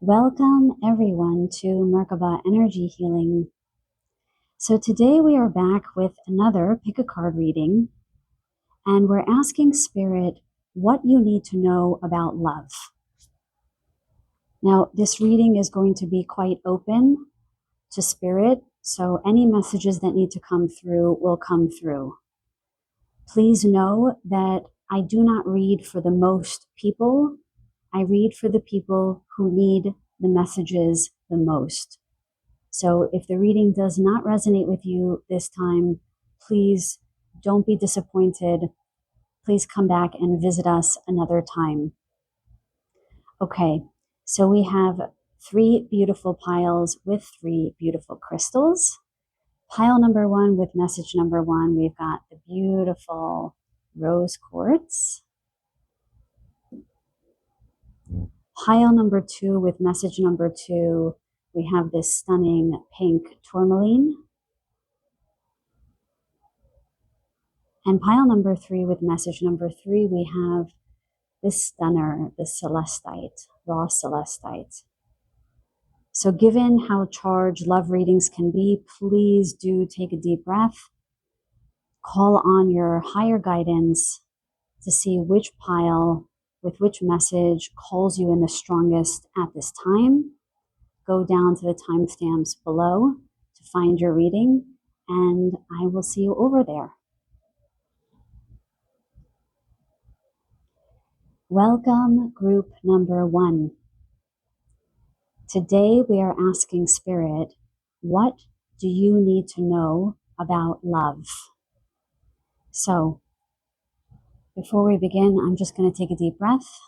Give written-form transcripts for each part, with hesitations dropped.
Welcome everyone to Merkaba Energy Healing. So today we are back with another pick a card reading, and we're asking Spirit what you need to know about love. Now this reading is going to be quite open to Spirit, so any messages that need to come through will come through. Please know that I do not read for the most people. I read for the people who need the messages the most. So if the reading does not resonate with you this time, please don't be disappointed. Please come back and visit us another time. Okay, so we have 3 beautiful piles with 3 beautiful crystals. Pile number 1 with message number 1, we've got the beautiful rose quartz. Pile number 2 with message number 2, we have this stunning pink tourmaline. And pile number 3 with message number 3, we have this stunner, the celestite, raw celestite. So given how charged love readings can be, please do take a deep breath. Call on your higher guidance to see which pile with which message calls you in the strongest at this time. Go down to the timestamps below to find your reading, and I will see you over there. Welcome, group number 1. Today we are asking Spirit, what do you need to know about love? So, before we begin, I'm just going to take a deep breath,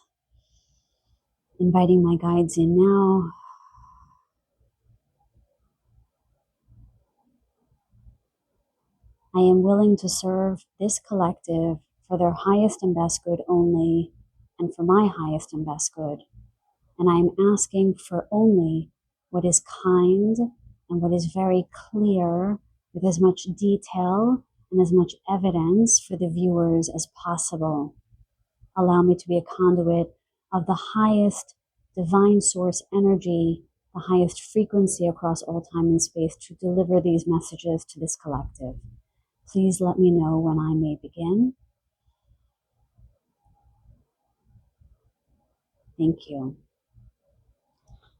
inviting my guides in now. I am willing to serve this collective for their highest and best good only, and for my highest and best good. And I am asking for only what is kind and what is very clear with as much detail and as much evidence for the viewers as possible. Allow me to be a conduit of the highest divine source energy, the highest frequency across all time and space to deliver these messages to this collective. Please let me know when I may begin. Thank you.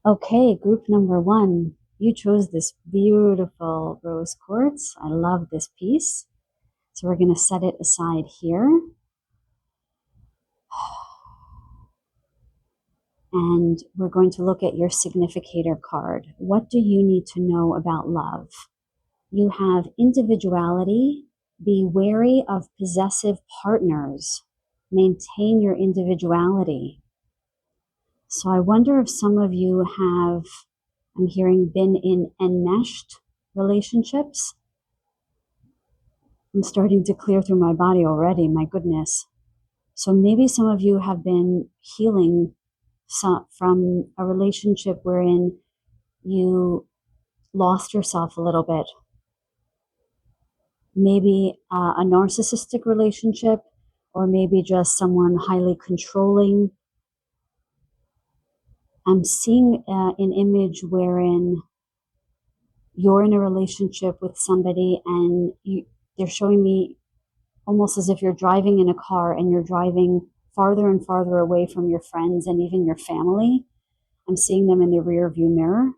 Okay, group number 1, you chose this beautiful rose quartz. I love this piece. So we're going to set it aside here. And we're going to look at your significator card. What do you need to know about love? You have individuality. Be wary of possessive partners. Maintain your individuality. So I wonder if some of you have, I'm hearing, been in enmeshed relationships. I'm starting to clear through my body already, my goodness. So maybe some of you have been healing from a relationship wherein you lost yourself a little bit. Maybe a narcissistic relationship, or maybe just someone highly controlling. I'm seeing an image wherein you're in a relationship with somebody and they're showing me almost as if you're driving in a car and you're driving farther and farther away from your friends and even your family. I'm seeing them in the rear view mirror.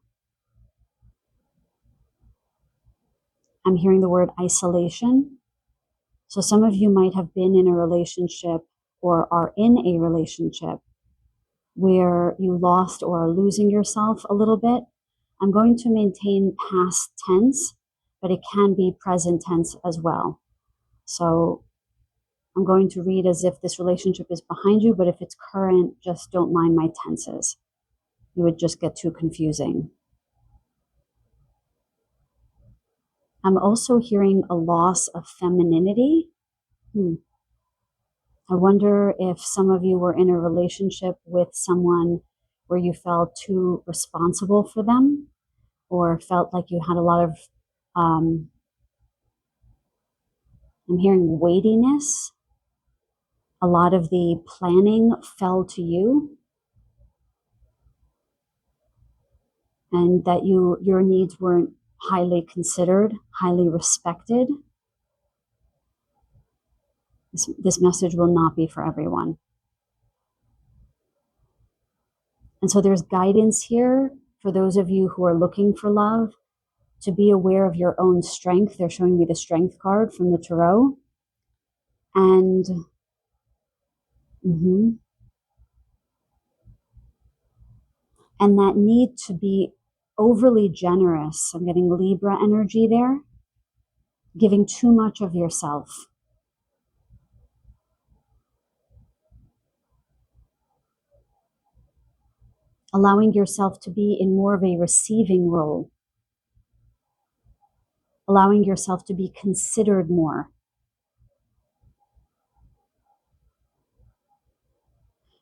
I'm hearing the word isolation. So some of you might have been in a relationship or are in a relationship where you lost or are losing yourself a little bit. I'm going to maintain past tense, but it can be present tense as well. So I'm going to read as if this relationship is behind you, but if it's current, just don't mind my tenses. It would just get too confusing. I'm also hearing a loss of femininity. I wonder if some of you were in a relationship with someone where you felt too responsible for them, or felt like you had a lot of, I'm hearing weightiness. A lot of the planning fell to you. and that your needs weren't highly considered, highly respected. This message will not be for everyone. And so there's guidance here for those of you who are looking for love, to be aware of your own strength. They're showing me the strength card from the tarot. And and that need to be overly generous. I'm getting Libra energy there, giving too much of yourself. Allowing yourself to be in more of a receiving role. Allowing yourself to be considered more.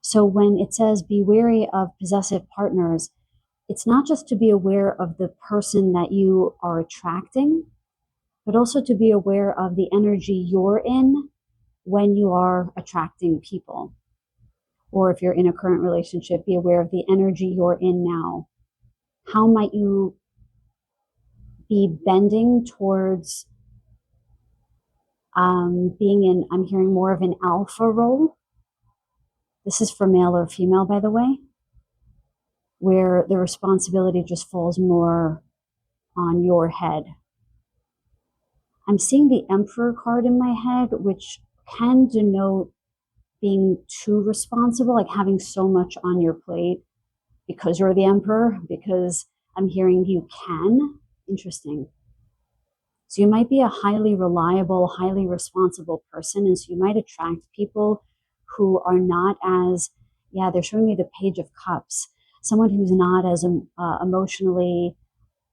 So when it says be wary of possessive partners, it's not just to be aware of the person that you are attracting, but also to be aware of the energy you're in when you are attracting people. Or if you're in a current relationship, be aware of the energy you're in now. How might you be bending towards being in, I'm hearing more of an alpha role. This is for male or female, by the way, where the responsibility just falls more on your head. I'm seeing the Emperor card in my head, which can denote being too responsible, like having so much on your plate because you're the Emperor, because I'm hearing you can. Interesting. So you might be a highly reliable, highly responsible person, and so you might attract people who are not as, they're showing me the Page of Cups, someone who's not as emotionally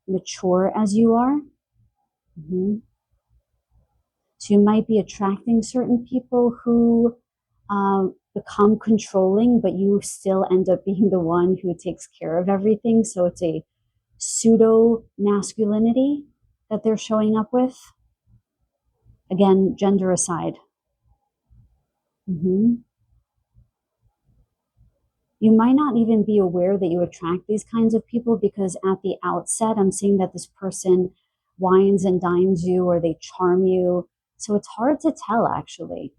mature as you are. So you might be attracting certain people who become controlling, but you still end up being the one who takes care of everything. So it's a pseudo masculinity that they're showing up with. Again, gender aside. You might not even be aware that you attract these kinds of people, because at the outset, I'm seeing that this person wines and dines you, or they charm you. So it's hard to tell, actually.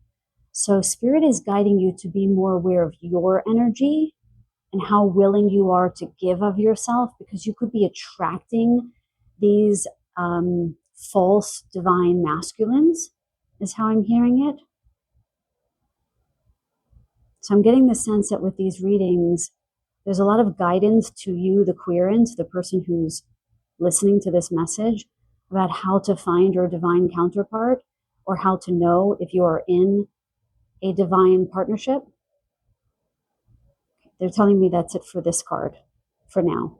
So Spirit is guiding you to be more aware of your energy and how willing you are to give of yourself, because you could be attracting these false divine masculines, is how I'm hearing it. So I'm getting the sense that with these readings, there's a lot of guidance to you, the querent, the person who's listening to this message, about how to find your divine counterpart, or how to know if you are in a divine partnership. They're telling me that's it for this card for now.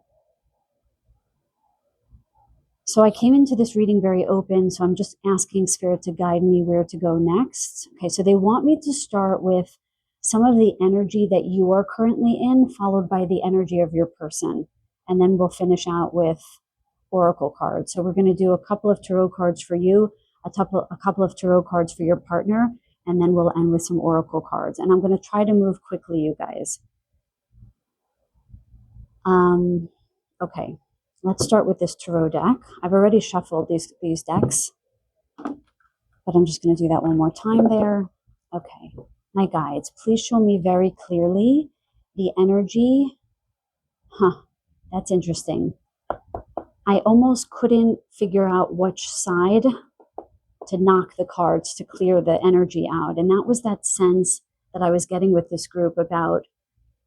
So I came into this reading very open, so I'm just asking Spirit to guide me where to go next. Okay, so they want me to start with some of the energy that you are currently in, followed by the energy of your person. And then we'll finish out with oracle cards. So we're going to do a couple of tarot cards for you, a couple of tarot cards for your partner, and then we'll end with some oracle cards. And I'm going to try to move quickly, you guys. Okay, let's start with this tarot deck. I've already shuffled these decks, but I'm just going to do that one more time there. Okay, my guides, please show me very clearly the energy. That's interesting. I almost couldn't figure out which side to knock the cards to clear the energy out. And that was that sense that I was getting with this group about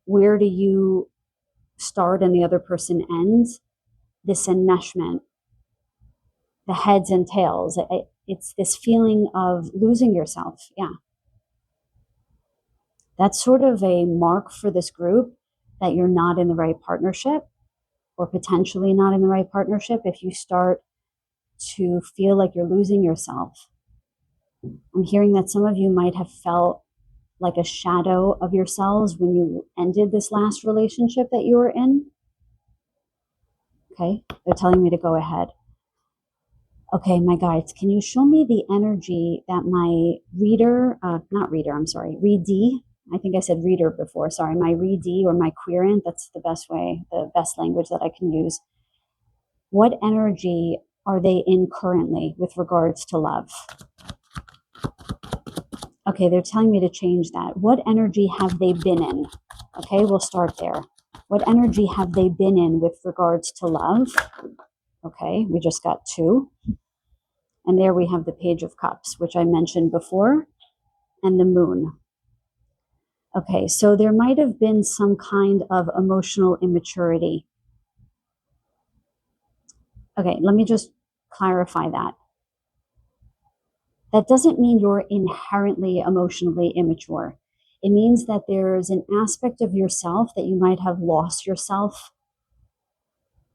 where do you start and the other person ends, this enmeshment, the heads and tails. It's this feeling of losing yourself. Yeah. That's sort of a mark for this group that you're not in the right partnership, or potentially not in the right partnership, if you start to feel like you're losing yourself. I'm hearing that some of you might have felt like a shadow of yourselves when you ended this last relationship that you were in. Okay, they're telling me to go ahead. Okay, my guides, can you show me the energy that my readee, I think I said reader before, sorry, my readee or my querent, that's the best way, the best language that I can use. What energy are they in currently with regards to love? Okay, they're telling me to change that. What energy have they been in? Okay, we'll start there. What energy have they been in with regards to love? Okay, we just got 2. And there we have the Page of Cups, which I mentioned before, and the Moon. Okay, so there might have been some kind of emotional immaturity. Okay, let me just clarify that. That doesn't mean you're inherently emotionally immature. It means that there's an aspect of yourself that you might have lost yourself,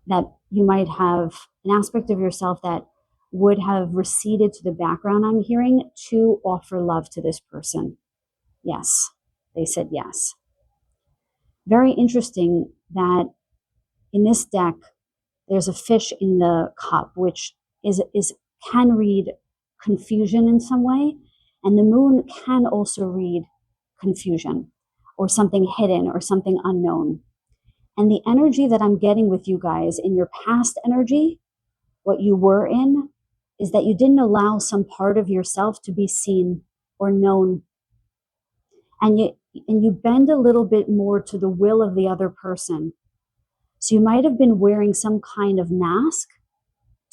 that you might have an aspect of yourself that would have receded to the background, I'm hearing, to offer love to this person. Yes, they said yes. Very interesting that in this deck, there's a fish in the cup, which is can read confusion in some way, and the moon can also read confusion or something hidden or something unknown. And the energy that I'm getting with you guys in your past energy, what you were in, is that you didn't allow some part of yourself to be seen or known. And you bend a little bit more to the will of the other person. So you might have been wearing some kind of mask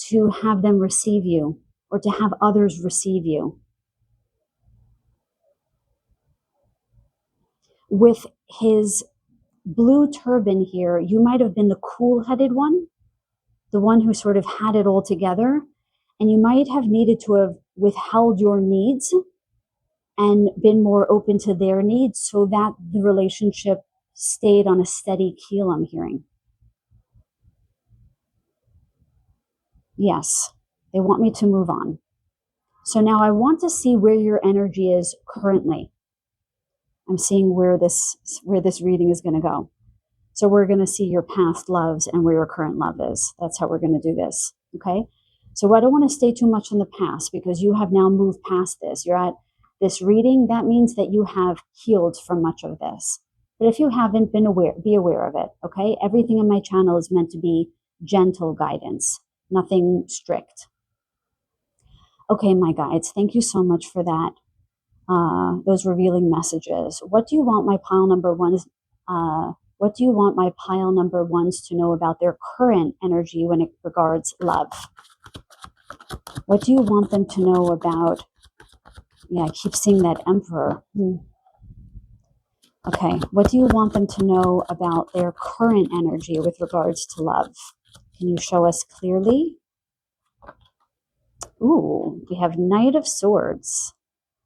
to have them receive you or to have others receive you. With his blue turban here, you might have been the cool-headed one, the one who sort of had it all together, and you might have needed to have withheld your needs and been more open to their needs so that the relationship stayed on a steady keel, I'm hearing. Yes, they want me to move on. So now I want to see where your energy is currently. I'm seeing where this reading is going to go. So we're going to see your past loves and where your current love is. That's how we're going to do this, okay? So I don't want to stay too much in the past because you have now moved past this. You're at this reading. That means that you have healed from much of this. But if you haven't been aware, be aware of it, okay? Everything in my channel is meant to be gentle guidance, nothing strict. Okay, my guides, thank you so much for that. Those revealing messages. What do you want my pile number ones? What do you want my pile number ones to know about their current energy when it regards love? What do you want them to know about? Yeah, I keep seeing that Emperor. Okay, what do you want them to know about their current energy with regards to love? Can you show us clearly? Ooh, we have Knight of Swords.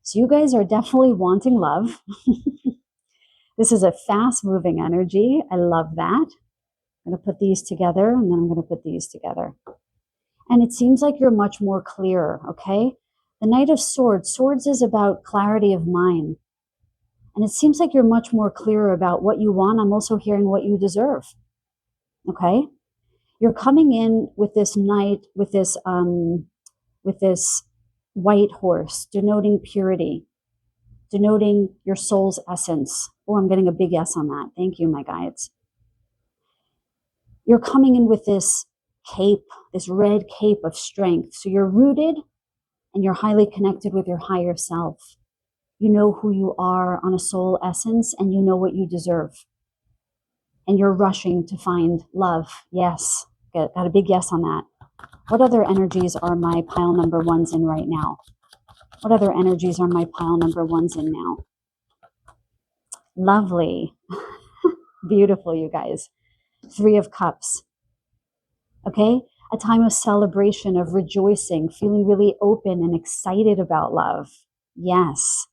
So you guys are definitely wanting love. This is a fast-moving energy. I love that. I'm going to put these together, and then I'm going to put these together. And it seems like you're much more clear, okay? The Knight of Swords. Swords is about clarity of mind. And it seems like you're much more clear about what you want. I'm also hearing what you deserve, okay? You're coming in with this knight, with this white horse, denoting purity, denoting your soul's essence. Oh, I'm getting a big yes on that. Thank you, my guides. You're coming in with this cape, this red cape of strength. So you're rooted and you're highly connected with your higher self. You know who you are on a soul essence and you know what you deserve. And you're rushing to find love. Yes, got a big yes on that. What other energies are my pile number ones in right now? What other energies are my pile number ones in now? Lovely. Beautiful, you guys. 3 of Cups. Okay? A time of celebration, of rejoicing, feeling really open and excited about love. Yes.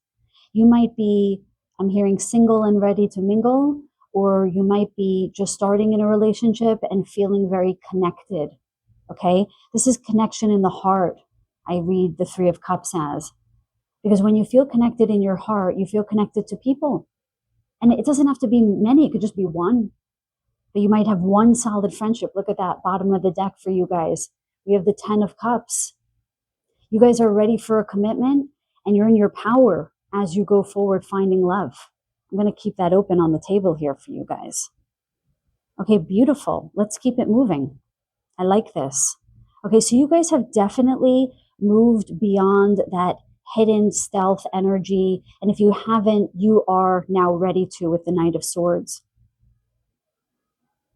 You might be, I'm hearing single and ready to mingle, or you might be just starting in a relationship and feeling very connected. Okay? This is connection in the heart. I read the 3 of Cups as. Because when you feel connected in your heart, you feel connected to people. And it doesn't have to be many, it could just be one. But you might have one solid friendship. Look at that bottom of the deck for you guys. We have the 10 of Cups. You guys are ready for a commitment and you're in your power as you go forward finding love. I'm going to keep that open on the table here for you guys. Okay, beautiful. Let's keep it moving. I like this. Okay, so you guys have definitely moved beyond that hidden stealth energy. And if you haven't, you are now ready to with the Knight of Swords.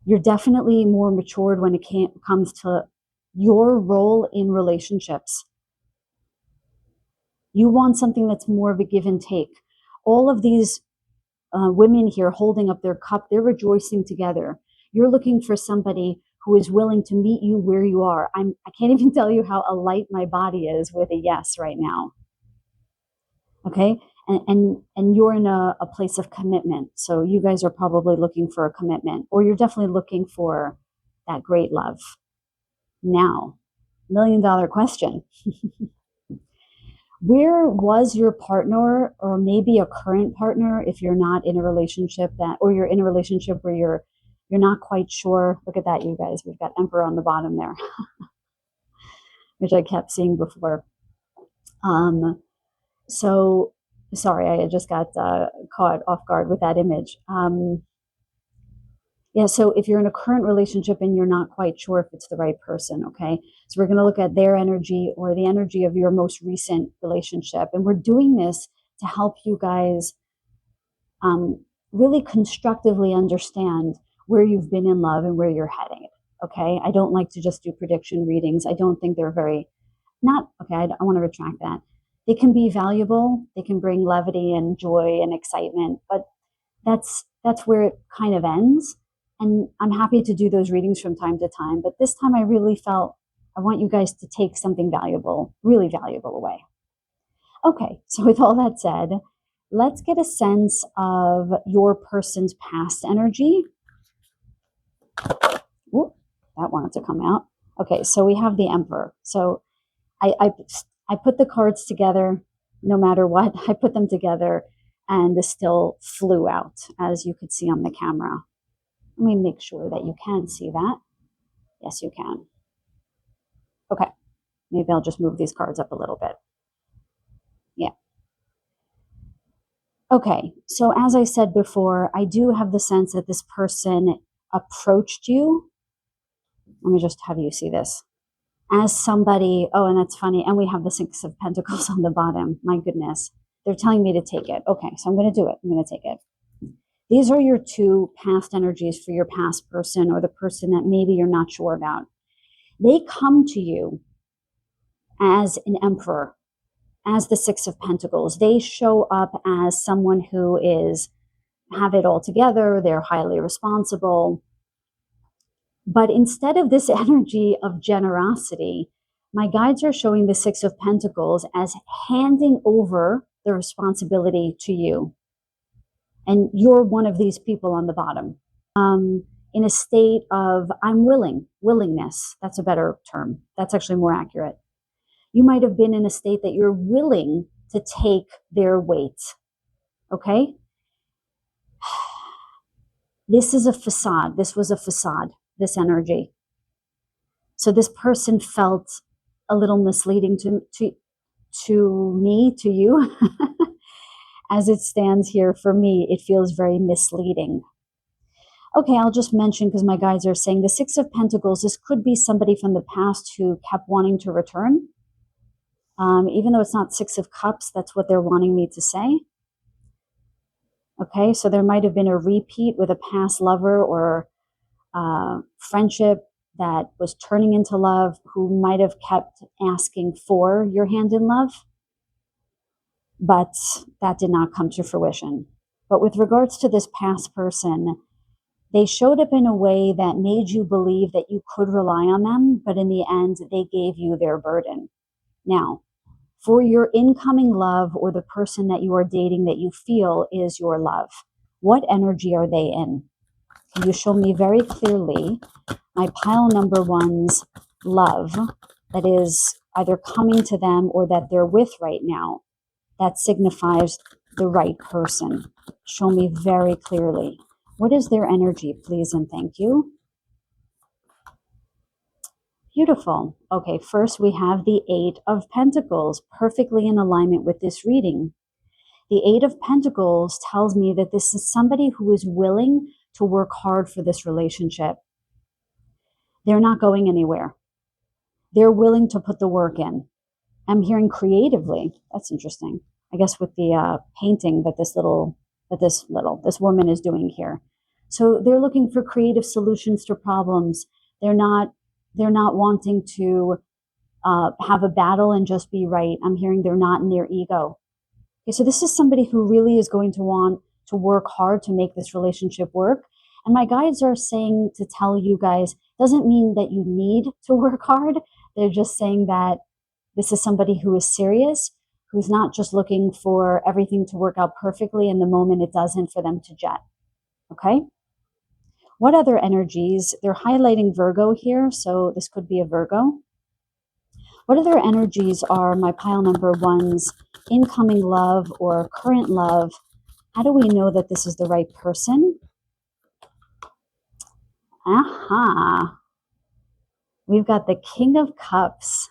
You're definitely more matured when it comes to your role in relationships. You want something that's more of a give and take. All of these women here holding up their cup, they're rejoicing together. You're looking for somebody who is willing to meet you where you are. I can't even tell you how alight my body is with a yes right now. Okay, and you're in a place of commitment. So you guys are probably looking for a commitment, or you're definitely looking for that great love. Now, $1 million question. Where was your partner, or maybe a current partner, if you're not in a relationship or you're in a relationship where you're not quite sure? Look at that, you guys. We've got Emperor on the bottom there, which I kept seeing before. So sorry, I just got caught off guard with that image. Yeah, so if you're in a current relationship and you're not quite sure if it's the right person, okay? So we're going to look at their energy or the energy of your most recent relationship. And we're doing this to help you guys really constructively understand where you've been in love and where you're heading, okay? I don't like to just do prediction readings. I don't think they're I want to retract that. They can be valuable. They can bring levity and joy and excitement, but that's where it kind of ends. And I'm happy to do those readings from time to time, but this time I really felt I want you guys to take something valuable, really valuable away. Okay, so with all that said, let's get a sense of your person's past energy. Ooh, that wanted to come out. Okay, so we have the Emperor. So I put the cards together, no matter what, I put them together, and this still flew out, as you could see on the camera. Let me make sure that you can see that. Yes, you can. Okay, maybe I'll just move these cards up a little bit. Yeah. Okay, so as I said before, I do have the sense that this person approached you. Let me just have you see this. As somebody, oh, and that's funny, and we have the Six of Pentacles on the bottom. My goodness. They're telling me to take it. Okay, so I'm going to do it. I'm going to take it. These are your two past energies for your past person, or the person that maybe you're not sure about. They come to you as an Emperor, as the Six of Pentacles. They show up as someone who have it all together. They're highly responsible. But instead of this energy of generosity, my guides are showing the Six of Pentacles as handing over the responsibility to you. And you're one of these people on the bottom. In a state of willingness. That's a better term. That's actually more accurate. You might have been in a state that you're willing to take their weight. Okay? This is a facade. This was a facade, this energy. So this person felt a little misleading to me, to you. As it stands here for me, it feels very misleading. Okay, I'll just mention, because my guides are saying the Six of Pentacles, this could be somebody from the past who kept wanting to return. Even though it's not Six of Cups, that's what they're wanting me to say. Okay, so there might have been a repeat with a past lover or friendship that was turning into love, who might have kept asking for your hand in love, but that did not come to fruition. But with regards to this past person, they showed up in a way that made you believe that you could rely on them, but in the end, they gave you their burden. Now, for your incoming love, or the person that you are dating that you feel is your love, what energy are they in? Can you show me very clearly my pile number one's love that is either coming to them or that they're with right now, that signifies the right person? Show me very clearly. What is their energy, please and thank you? Beautiful. Okay, first we have the Eight of Pentacles, perfectly in alignment with this reading. The Eight of Pentacles tells me that this is somebody who is willing to work hard for this relationship. They're not going anywhere. They're willing to put the work in. I'm hearing creatively. That's interesting. I guess with the painting that this woman is doing here. So they're looking for creative solutions to problems. They're not wanting to have a battle and just be right. I'm hearing they're not in their ego. Okay, so this is somebody who really is going to want to work hard to make this relationship work. And my guides are saying to tell you guys, doesn't mean that you need to work hard. They're just saying that this is somebody who is serious, who's not just looking for everything to work out perfectly and the moment it doesn't for them to jet. Okay? What other energies? They're highlighting Virgo here, so this could be a Virgo. What other energies are my pile number one's incoming love or current love? How do we know that this is the right person? Aha. We've got the King of Cups.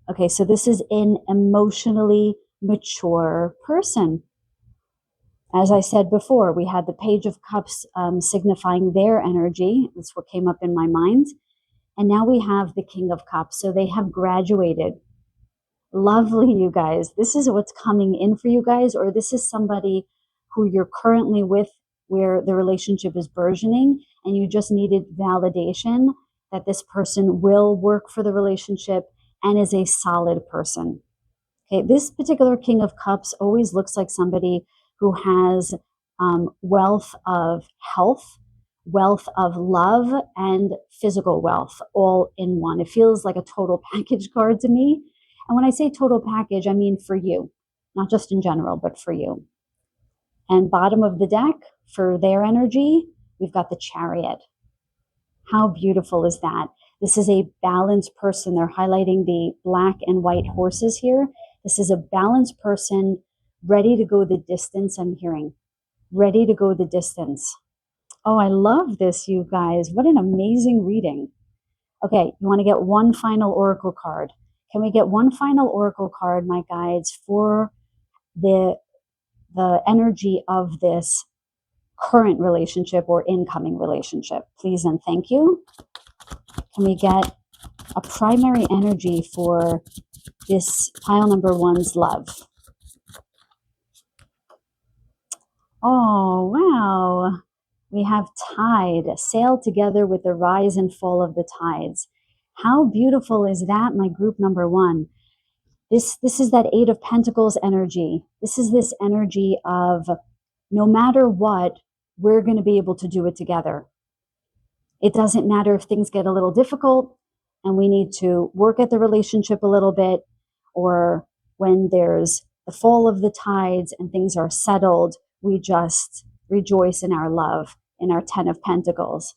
Okay, so this is an emotionally mature person. As I said before, we had the Page of Cups signifying their energy. That's what came up in my mind. And now we have the King of Cups. So they have graduated. Lovely, you guys. This is what's coming in for you guys, or this is somebody who you're currently with where the relationship is burgeoning and you just needed validation that this person will work for the relationship and is a solid person. Okay, this particular King of Cups always looks like somebody who has wealth of health, wealth of love, and physical wealth all in one. It feels like a total package card to me. And when I say total package, I mean for you, not just in general, but for you. And bottom of the deck, for their energy, we've got the Chariot. How beautiful is that? This is a balanced person. They're highlighting the black and white horses here. This is a balanced person ready to go the distance, I'm hearing. Ready to go the distance. Oh, I love this, you guys. What an amazing reading. Okay, you want to get one final oracle card. Can we get one final oracle card, my guides, for the energy of this current relationship or incoming relationship? Please and thank you. Can we get a primary energy for this pile number one's love? Oh, wow. We have tide, sail together with the rise and fall of the tides. How beautiful is that, my group number one? This is that Eight of Pentacles energy. This is this energy of no matter what, we're going to be able to do it together. It doesn't matter if things get a little difficult and we need to work at the relationship a little bit, or when there's the fall of the tides and things are settled, we just rejoice in our love, in our 10 of Pentacles.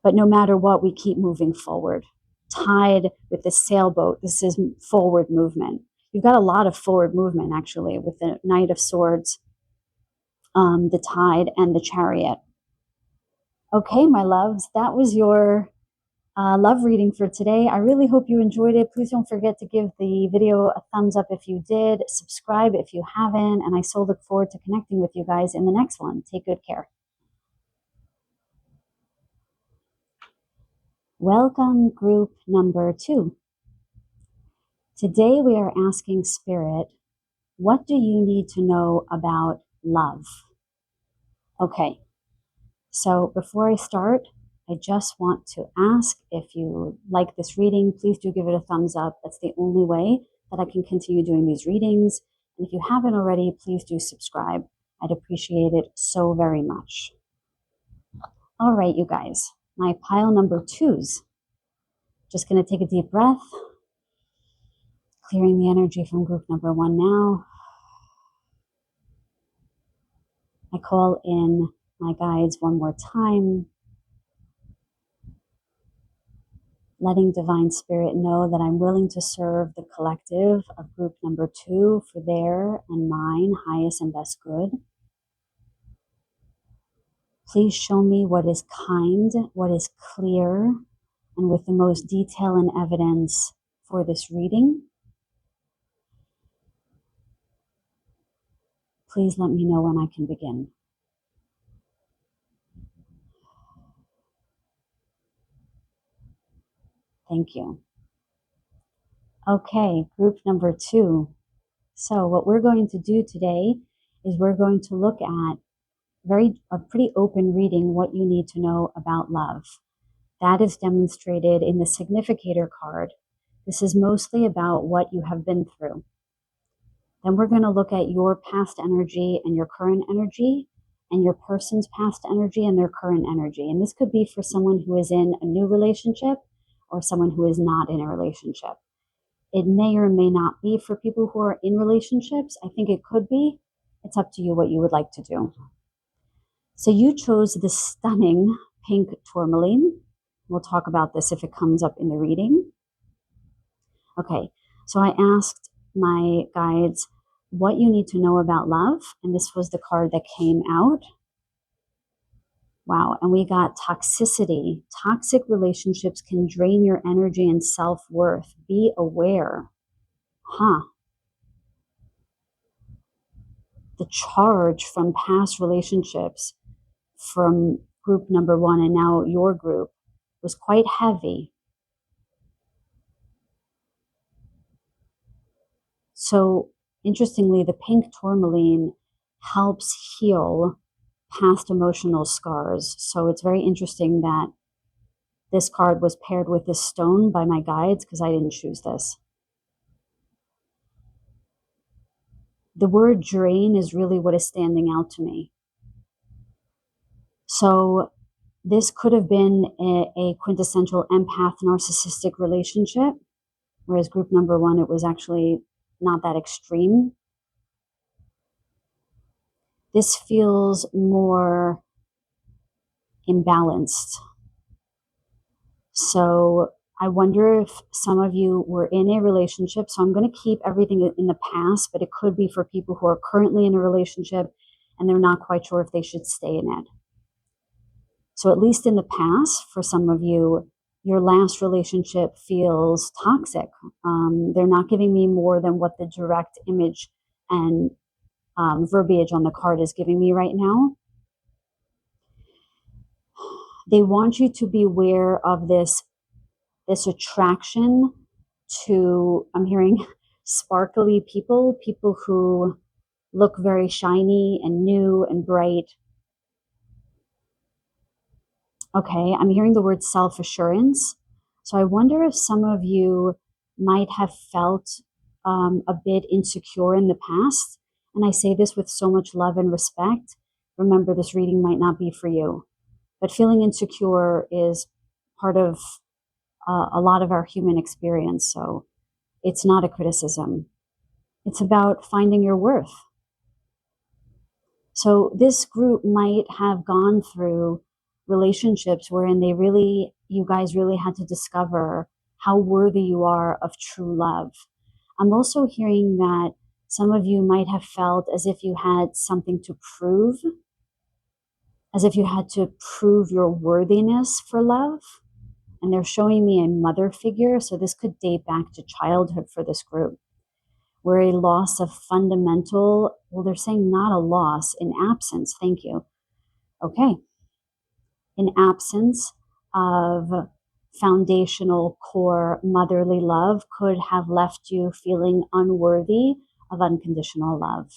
But no matter what, we keep moving forward. Tide with the sailboat, this is forward movement. You've got a lot of forward movement, actually, with the Knight of Swords, the Tide, and the Chariot. Okay, my loves, that was your love reading for today. I really hope you enjoyed it. Please don't forget to give the video a thumbs up if you did, subscribe if you haven't, and I so look forward to connecting with you guys in the next one. Take good care. Welcome, group number 2. Today we are asking Spirit, what do you need to know about love? Okay, so before I start, I just want to ask, if you like this reading, please do give it a thumbs up. That's the only way that I can continue doing these readings. And if you haven't already, please do subscribe. I'd appreciate it so very much. All right, you guys, my pile number 2s. Just going to take a deep breath, clearing the energy from group number 1 now. I call in my guides one more time, letting Divine Spirit know that I'm willing to serve the collective of group number 2 for their and mine highest and best good. Please show me what is kind, what is clear, and with the most detail and evidence for this reading. Please let me know when I can begin. Thank you. Okay, group number 2. So what we're going to do today is we're going to look at a pretty open reading, what you need to know about love. That is demonstrated in the significator card. This is mostly about what you have been through. Then we're going to look at your past energy and your current energy, and your person's past energy and their current energy. And this could be for someone who is in a new relationship or someone who is not in a relationship. It may or may not be for people who are in relationships. I think it could be. It's up to you what you would like to do. So you chose the stunning pink tourmaline. We'll talk about this if it comes up in the reading. Okay, so I asked my guides what you need to know about love, and this was the card that came out. Wow, and we got toxicity. Toxic relationships can drain your energy and self-worth. Be aware. The charge from past relationships from group number 1 and now your group was quite heavy. So interestingly, the pink tourmaline helps heal past emotional scars. So it's very interesting that this card was paired with this stone by my guides, because I didn't choose this. The word drain is really what is standing out to me. So this could have been a quintessential empath narcissistic relationship, whereas group number 1, it was actually not that extreme. This feels more imbalanced. So I wonder if some of you were in a relationship. So I'm going to keep everything in the past, but it could be for people who are currently in a relationship and they're not quite sure if they should stay in it. So at least in the past, for some of you, your last relationship feels toxic. They're not giving me more than what the direct image and verbiage on the card is giving me right now. They want you to be aware of this attraction to, I'm hearing sparkly people who look very shiny and new and bright. Okay, I'm hearing the word self-assurance. So I wonder if some of you might have felt a bit insecure in the past. And I say this with so much love and respect. Remember, this reading might not be for you. But feeling insecure is part of a lot of our human experience. So it's not a criticism. It's about finding your worth. So this group might have gone through relationships wherein you guys really had to discover how worthy you are of true love. I'm also hearing that some of you might have felt as if you had something to prove, as if you had to prove your worthiness for love. And they're showing me a mother figure, so this could date back to childhood for this group, where a loss of fundamental, well, they're saying not a loss, in absence, thank you. Okay. In absence of foundational core motherly love could have left you feeling unworthy of unconditional love.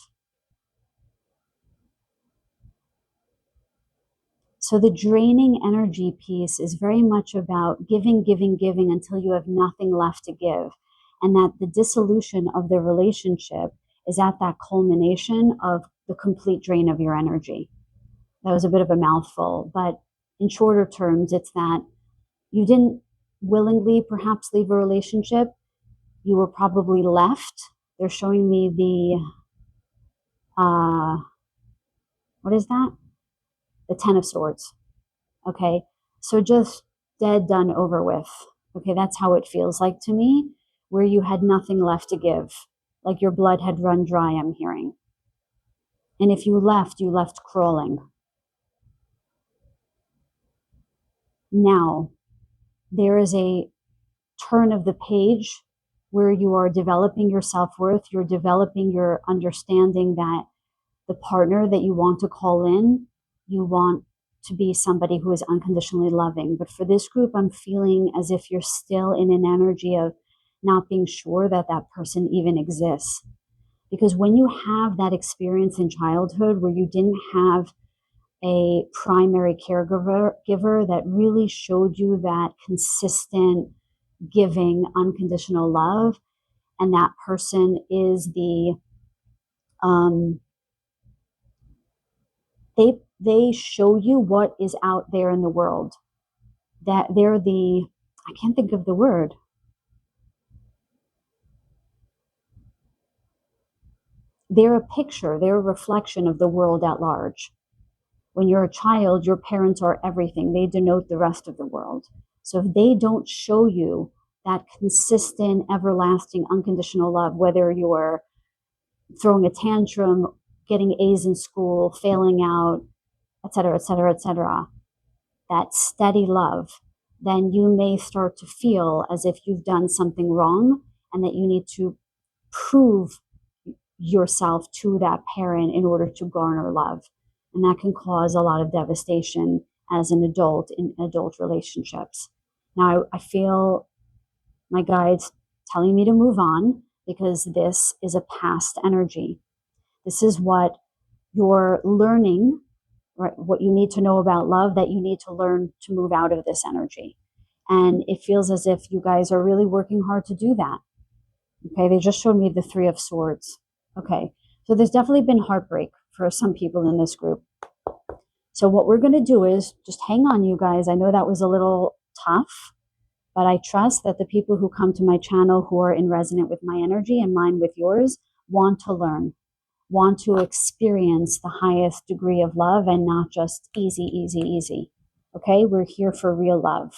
So the draining energy piece is very much about giving, giving, giving until you have nothing left to give. And that the dissolution of the relationship is at that culmination of the complete drain of your energy. That was a bit of a mouthful, but in shorter terms, it's that you didn't willingly perhaps leave a relationship. You were probably left. They're showing me what is that? The 10 of Swords. Okay, so just dead, done, over with. Okay, that's how it feels like to me, where you had nothing left to give, like your blood had run dry, I'm hearing. And if you left crawling. Now, there is a turn of the page where you are developing your self-worth, you're developing your understanding that the partner that you want to call in, you want to be somebody who is unconditionally loving. But for this group, I'm feeling as if you're still in an energy of not being sure that that person even exists. Because when you have that experience in childhood where you didn't have a primary caregiver that really showed you that consistent, giving, unconditional love, and that person is the they show you what is out there in the world, that they're the, I can't think of the word, they're a picture, they're a reflection of the world at large. When you're a child, your parents are everything, they denote the rest of the world. So if they don't show you that consistent, everlasting, unconditional love, whether you're throwing a tantrum, getting A's in school, failing out, etc., etc., etc., that steady love, then you may start to feel as if you've done something wrong and that you need to prove yourself to that parent in order to garner love. And that can cause a lot of devastation as an adult in adult relationships. Now, I feel my guides telling me to move on because this is a past energy. This is what you're learning, right? What you need to know about love, that you need to learn to move out of this energy. And it feels as if you guys are really working hard to do that. Okay, they just showed me the Three of Swords. Okay, so there's definitely been heartbreak for some people in this group. So what we're going to do is just hang on, you guys. I know that was a little tough, but I trust that the people who come to my channel who are in resonant with my energy and mine with yours want to learn, want to experience the highest degree of love and not just easy, easy, easy. Okay, we're here for real love,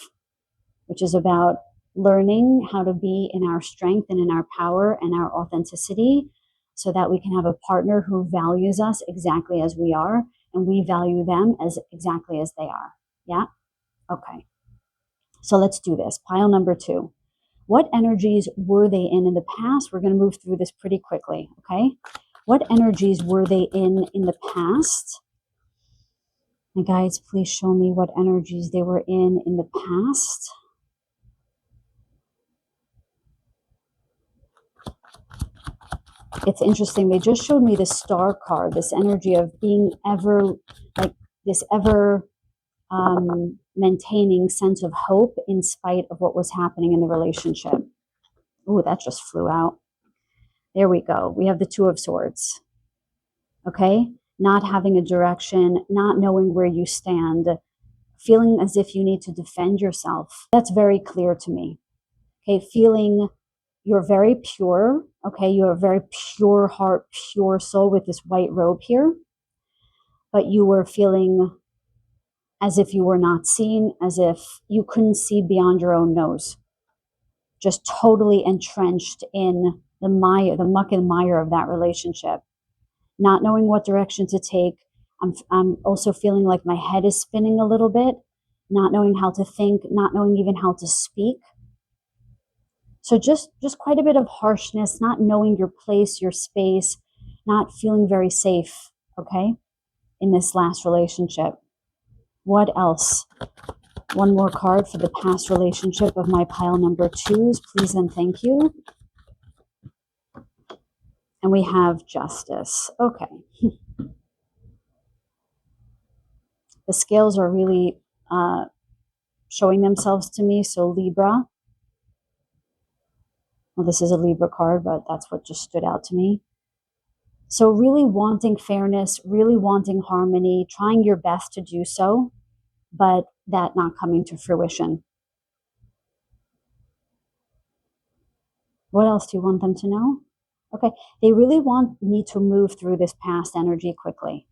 which is about learning how to be in our strength and in our power and our authenticity so that we can have a partner who values us exactly as we are and we value them as exactly as they are. Yeah? Okay. So let's do this. Pile number 2. What energies were they in the past? We're going to move through this pretty quickly, okay? What energies were they in the past? My guides, please show me what energies they were in the past. It's interesting. They just showed me the Star card, this energy of being ever, like this ever maintaining sense of hope in spite of what was happening in the relationship. Ooh, that just flew out. There we go. We have the Two of Swords. Okay? Not having a direction, not knowing where you stand, feeling as if you need to defend yourself. That's very clear to me. Okay? Feeling you're very pure. Okay? You have a very pure heart, pure soul with this white robe here. But you were feeling as if you were not seen, as if you couldn't see beyond your own nose. Just totally entrenched in the muck and mire of that relationship. Not knowing what direction to take. I'm also feeling like my head is spinning a little bit, not knowing how to think, not knowing even how to speak. So just quite a bit of harshness, not knowing your place, your space, not feeling very safe, okay, in this last relationship. What else? One more card for the past relationship of my pile number 2s, please and thank you. And we have Justice. Okay. The scales are really showing themselves to me. So Libra. Well, this is a Libra card, but that's what just stood out to me. So really wanting fairness, really wanting harmony, trying your best to do so, but that not coming to fruition. What else do you want them to know? Okay, they really want me to move through this past energy quickly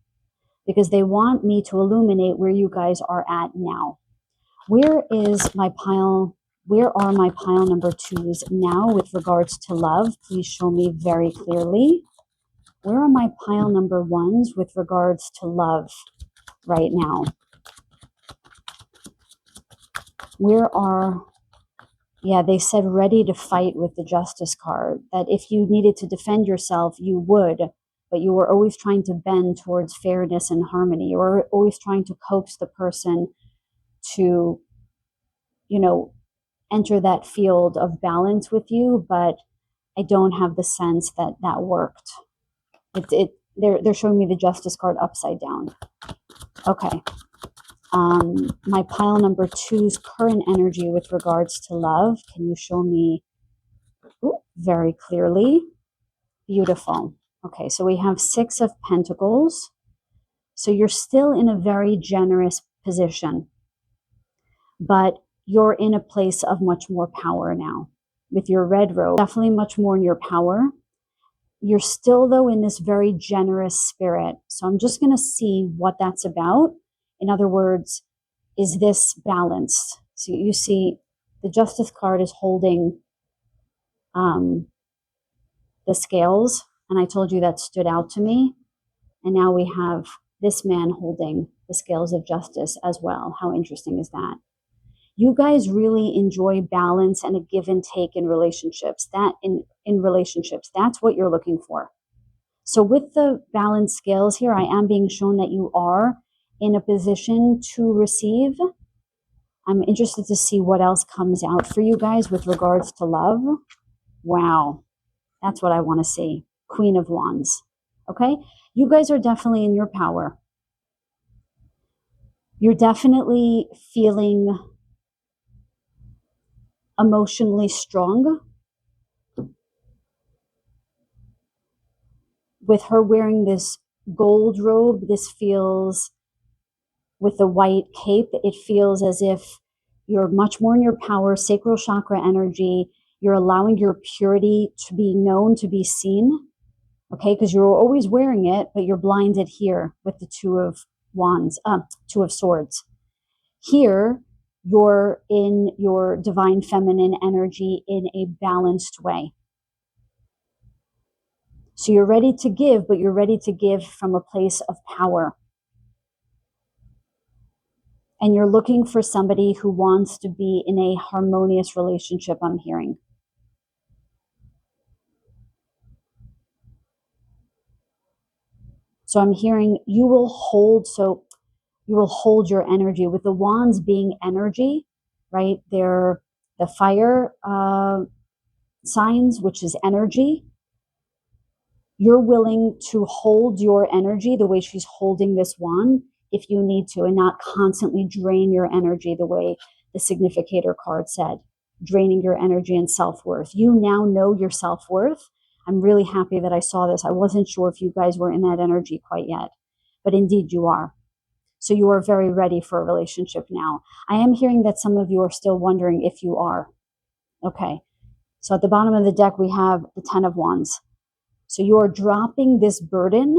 because they want me to illuminate where you guys are at now. Where are my pile number 2s now with regards to love? Please show me very clearly. Where are my pile number 1s with regards to love right now? Yeah, they said ready to fight with the Justice card, that if you needed to defend yourself, you would, but you were always trying to bend towards fairness and harmony. You were always trying to coax the person to, you know, enter that field of balance with you, but I don't have the sense that that worked. They're showing me the Justice card upside down. Okay. My pile number 2's current energy with regards to love. Can you show me very clearly? Beautiful. Okay, so we have 6 of Pentacles. So you're still in a very generous position, but you're in a place of much more power now. With your red robe, definitely much more in your power. You're still, though, in this very generous spirit. So I'm just going to see what that's about. In other words, is this balanced? So you see the Justice card is holding the scales, and I told you that stood out to me. And now we have this man holding the scales of justice as well. How interesting is that? You guys really enjoy balance and a give and take in relationships. That in relationships, that's what you're looking for. So with the balance scales here, I am being shown that you are in a position to receive. I'm interested to see what else comes out for you guys with regards to love. Wow, that's what I want to see. Queen of Wands. Okay, you guys are definitely in your power. You're definitely feeling emotionally strong. With her wearing this gold robe, this feels, with the white cape, it feels as if you're much more in your power, sacral chakra energy. You're allowing your purity to be known, to be seen. Okay, because you're always wearing it, but you're blinded here with the 2 of wands, 2 of swords. Here, you're in your divine feminine energy in a balanced way. So you're ready to give, but you're ready to give from a place of power. And you're looking for somebody who wants to be in a harmonious relationship, I'm hearing. So I'm hearing you will hold your energy. With the wands being energy, right? They're the fire signs, which is energy. You're willing to hold your energy the way she's holding this wand if you need to, and not constantly drain your energy the way the significator card said, draining your energy and self-worth. You now know your self-worth. I'm really happy that I saw this. I wasn't sure if you guys were in that energy quite yet, but indeed you are. So you are very ready for a relationship now. I am hearing that some of you are still wondering if you are. Okay. So at the bottom of the deck, we have the 10 of Wands. So you are dropping this burden.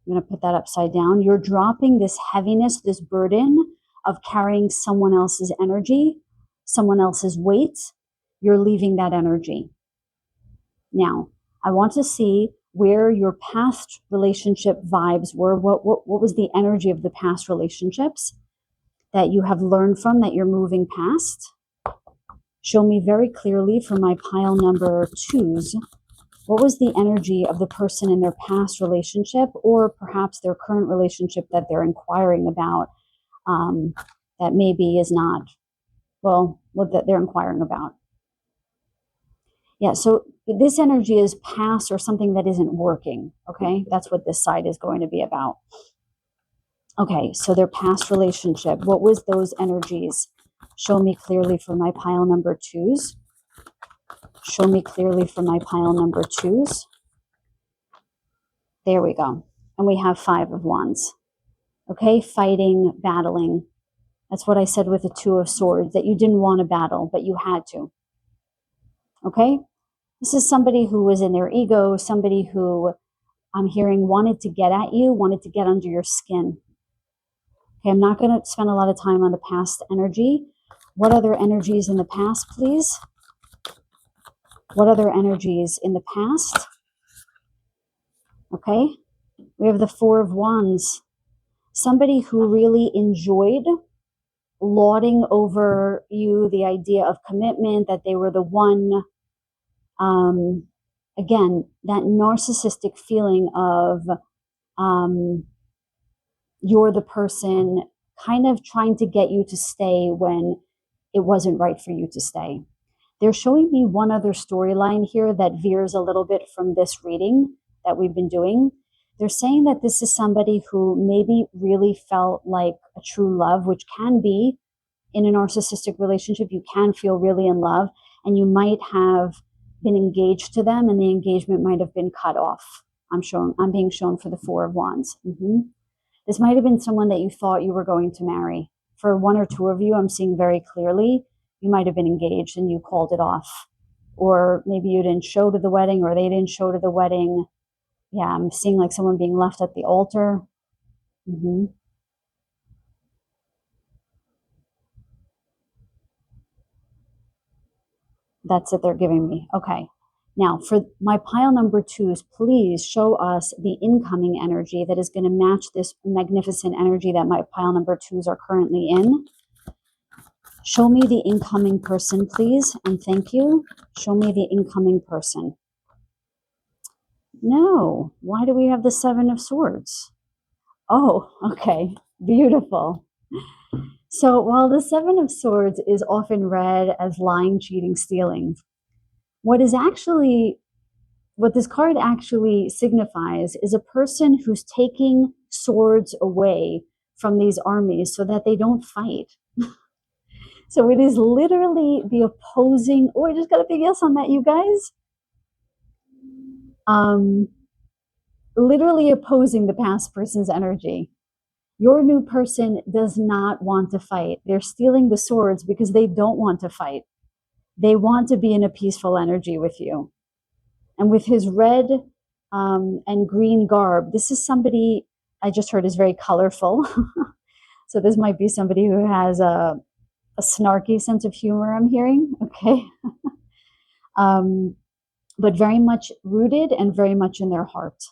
I'm going to put that upside down. You're dropping this heaviness, this burden of carrying someone else's energy, someone else's weight. You're leaving that energy. Now, I want to see where your past relationship vibes were. What was the energy of the past relationships that you have learned from, that you're moving past? Show me very clearly for my pile number 2s. What was the energy of the person in their past relationship, or perhaps their current relationship that they're inquiring about, that maybe is not, well, what that they're inquiring about? Yeah, so this energy is past or something that isn't working, okay? That's what this side is going to be about. Okay, so their past relationship, what was those energies? Show me clearly for my pile number 2s. Show me clearly for my pile number 2s. There we go. And we have 5 of Wands. Okay, fighting, battling. That's what I said with the 2 of Swords, that you didn't want to battle, but you had to. Okay? This is somebody who was in their ego, somebody who I'm hearing wanted to get at you, wanted to get under your skin. Okay, I'm not going to spend a lot of time on the past energy. What other energies in the past, please? What other energies in the past? Okay, we have the 4 of Wands. Somebody who really enjoyed lauding over you the idea of commitment, that they were the one. again, that narcissistic feeling of you're the person kind of trying to get you to stay when it wasn't right for you to stay. They're showing me one other storyline here that veers a little bit from this reading that we've been doing. They're saying that this is somebody who maybe really felt like a true love, which can be in a narcissistic relationship. You can feel really in love, and you might have been engaged to them, and the engagement might have been cut off. I'm being shown for the Four of Wands. This might have been someone that you thought you were going to marry. For one or two of you, I'm seeing very clearly, you might have been engaged and you called it off. Or maybe you didn't show to the wedding, or they didn't show to the wedding. Yeah, I'm seeing like someone being left at the altar. That's it, they're giving me. Okay. Now, for my pile number 2s, please show us the incoming energy that is going to match this magnificent energy that my pile number 2s are currently in. Show me the incoming person, please, and thank you. Show me the incoming person. No, why do we have the Seven of Swords? Oh, okay, beautiful. So while the Seven of Swords is often read as lying, cheating, stealing, what this card actually signifies is a person who's taking swords away from these armies so that they don't fight. So it is literally the opposing. Oh, I just got a big yes on that, you guys. Literally opposing the past person's energy. Your new person does not want to fight. They're stealing the swords because they don't want to fight. They want to be in a peaceful energy with you. And with his red and green garb, this is somebody I just heard is very colorful. So this might be somebody who has a snarky sense of humor, I'm hearing. Okay. But very much rooted and very much in their heart.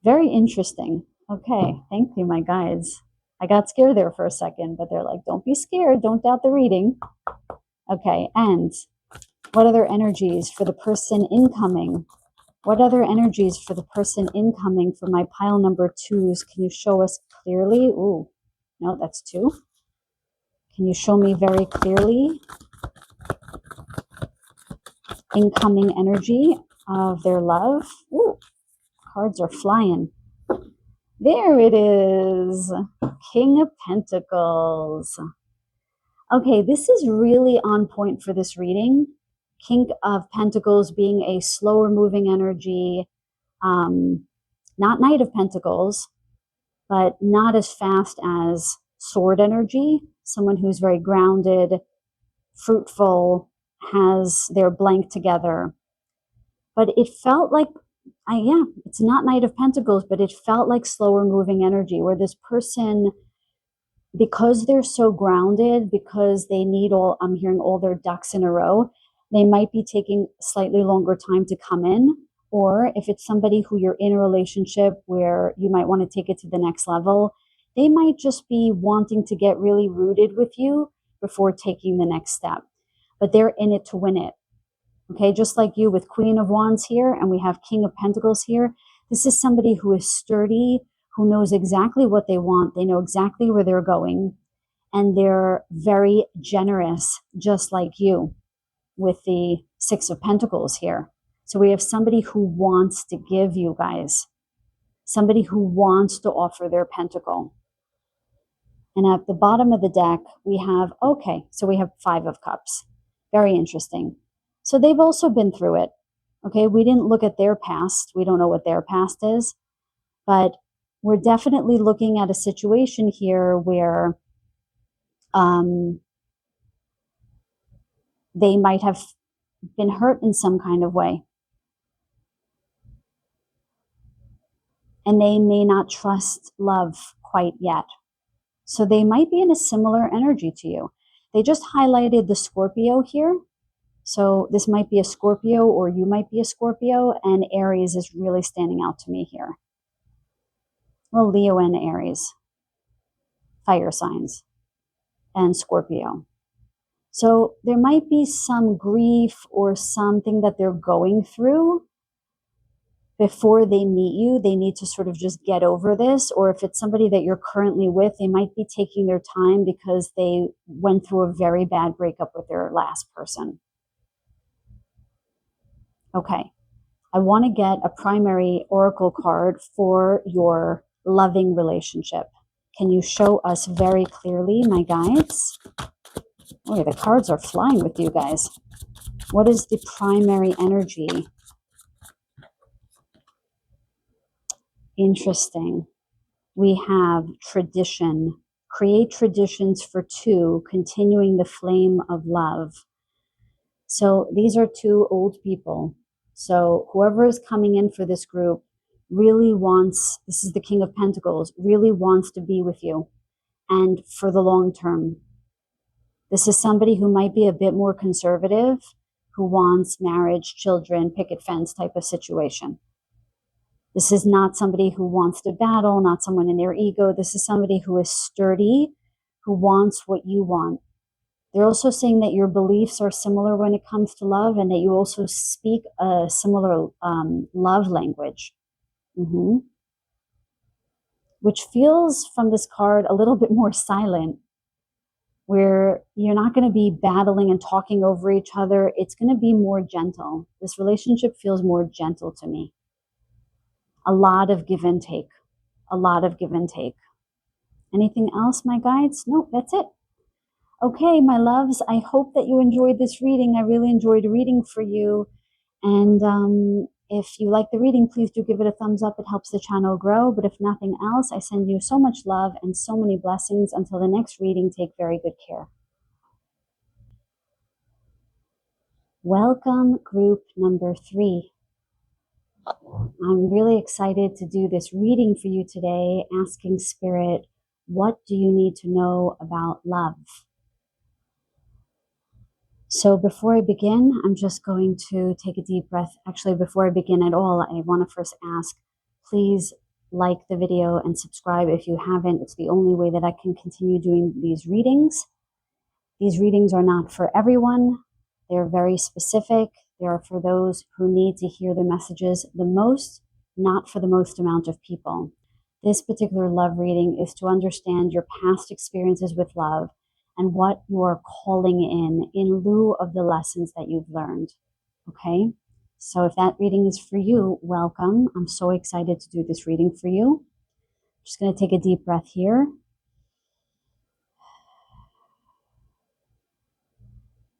Very interesting. Okay. Thank you, my guides. I got scared there for a second, but they're like, don't be scared. Don't doubt the reading. Okay. And what other energies for the person incoming? What other energies for the person incoming for my pile number 2s? Can you show us clearly? Ooh, no, that's 2. Can you show me very clearly incoming energy of their love? Ooh, cards are flying. There it is. King of Pentacles. Okay, this is really on point for this reading. King of Pentacles being a slower moving energy, not Knight of Pentacles, but not as fast as Sword energy. Someone who's very grounded, fruitful, has their blank together. But it felt like, it's not Knight of Pentacles, but it felt like slower moving energy where this person, because they're so grounded, because they need I'm hearing all their ducks in a row, they might be taking slightly longer time to come in. Or if it's somebody who you're in a relationship where you might want to take it to the next level, they might just be wanting to get really rooted with you before taking the next step. But they're in it to win it. Okay, just like you with Queen of Wands here, and we have King of Pentacles here. This is somebody who is sturdy, who knows exactly what they want. They know exactly where they're going, and they're very generous, just like you with the Six of Pentacles here. So we have somebody who wants to give, you guys. Somebody who wants to offer their pentacle. And at the bottom of the deck, we have, so we have 5 of Cups. Very interesting. So they've also been through it. Okay, we didn't look at their past. We don't know what their past is. But we're definitely looking at a situation here where they might have been hurt in some kind of way. And they may not trust love quite yet. So they might be in a similar energy to you. They just highlighted the Scorpio here. So this might be a Scorpio, or you might be a Scorpio, and Aries is really standing out to me here. Well, Leo and Aries, fire signs, and Scorpio. So there might be some grief or something that they're going through before they meet you, they need to sort of just get over this. Or if it's somebody that you're currently with, they might be taking their time because they went through a very bad breakup with their last person. Okay. I want to get a primary oracle card for your loving relationship. Can you show us very clearly, my guides? Oh, the cards are flying with you guys. What is the primary energy? Interesting. We have tradition. Create traditions for two, continuing the flame of love. So these are two old people. So whoever is coming in for this group really wants, this is the King of Pentacles, really wants to be with you and for the long term. This is somebody who might be a bit more conservative, who wants marriage, children, picket fence type of situation. This is not somebody who wants to battle, not someone in their ego. This is somebody who is sturdy, who wants what you want. They're also saying that your beliefs are similar when it comes to love and that you also speak a similar love language. Which feels from this card a little bit more silent, where you're not going to be battling and talking over each other. It's going to be more gentle. This relationship feels more gentle to me. A lot of give and take. A lot of give and take. Anything else, my guides? Nope, that's it. Okay, my loves, I hope that you enjoyed this reading. I really enjoyed reading for you. And if you like the reading, please do give it a thumbs up. It helps the channel grow. But if nothing else, I send you so much love and so many blessings. Until the next reading, take very good care. Welcome, group number 3. I'm really excited to do this reading for you today, asking Spirit, what do you need to know about love? So before I begin, I'm just going to take a deep breath. Actually, before I begin at all, I want to first ask, please like the video and subscribe if you haven't. It's the only way that I can continue doing these readings. These readings are not for everyone. They're very specific. They are for those who need to hear the messages the most, not for the most amount of people. This particular love reading is to understand your past experiences with love and what you are calling in lieu of the lessons that you've learned. Okay? So if that reading is for you, welcome. I'm so excited to do this reading for you. I'm just going to take a deep breath here.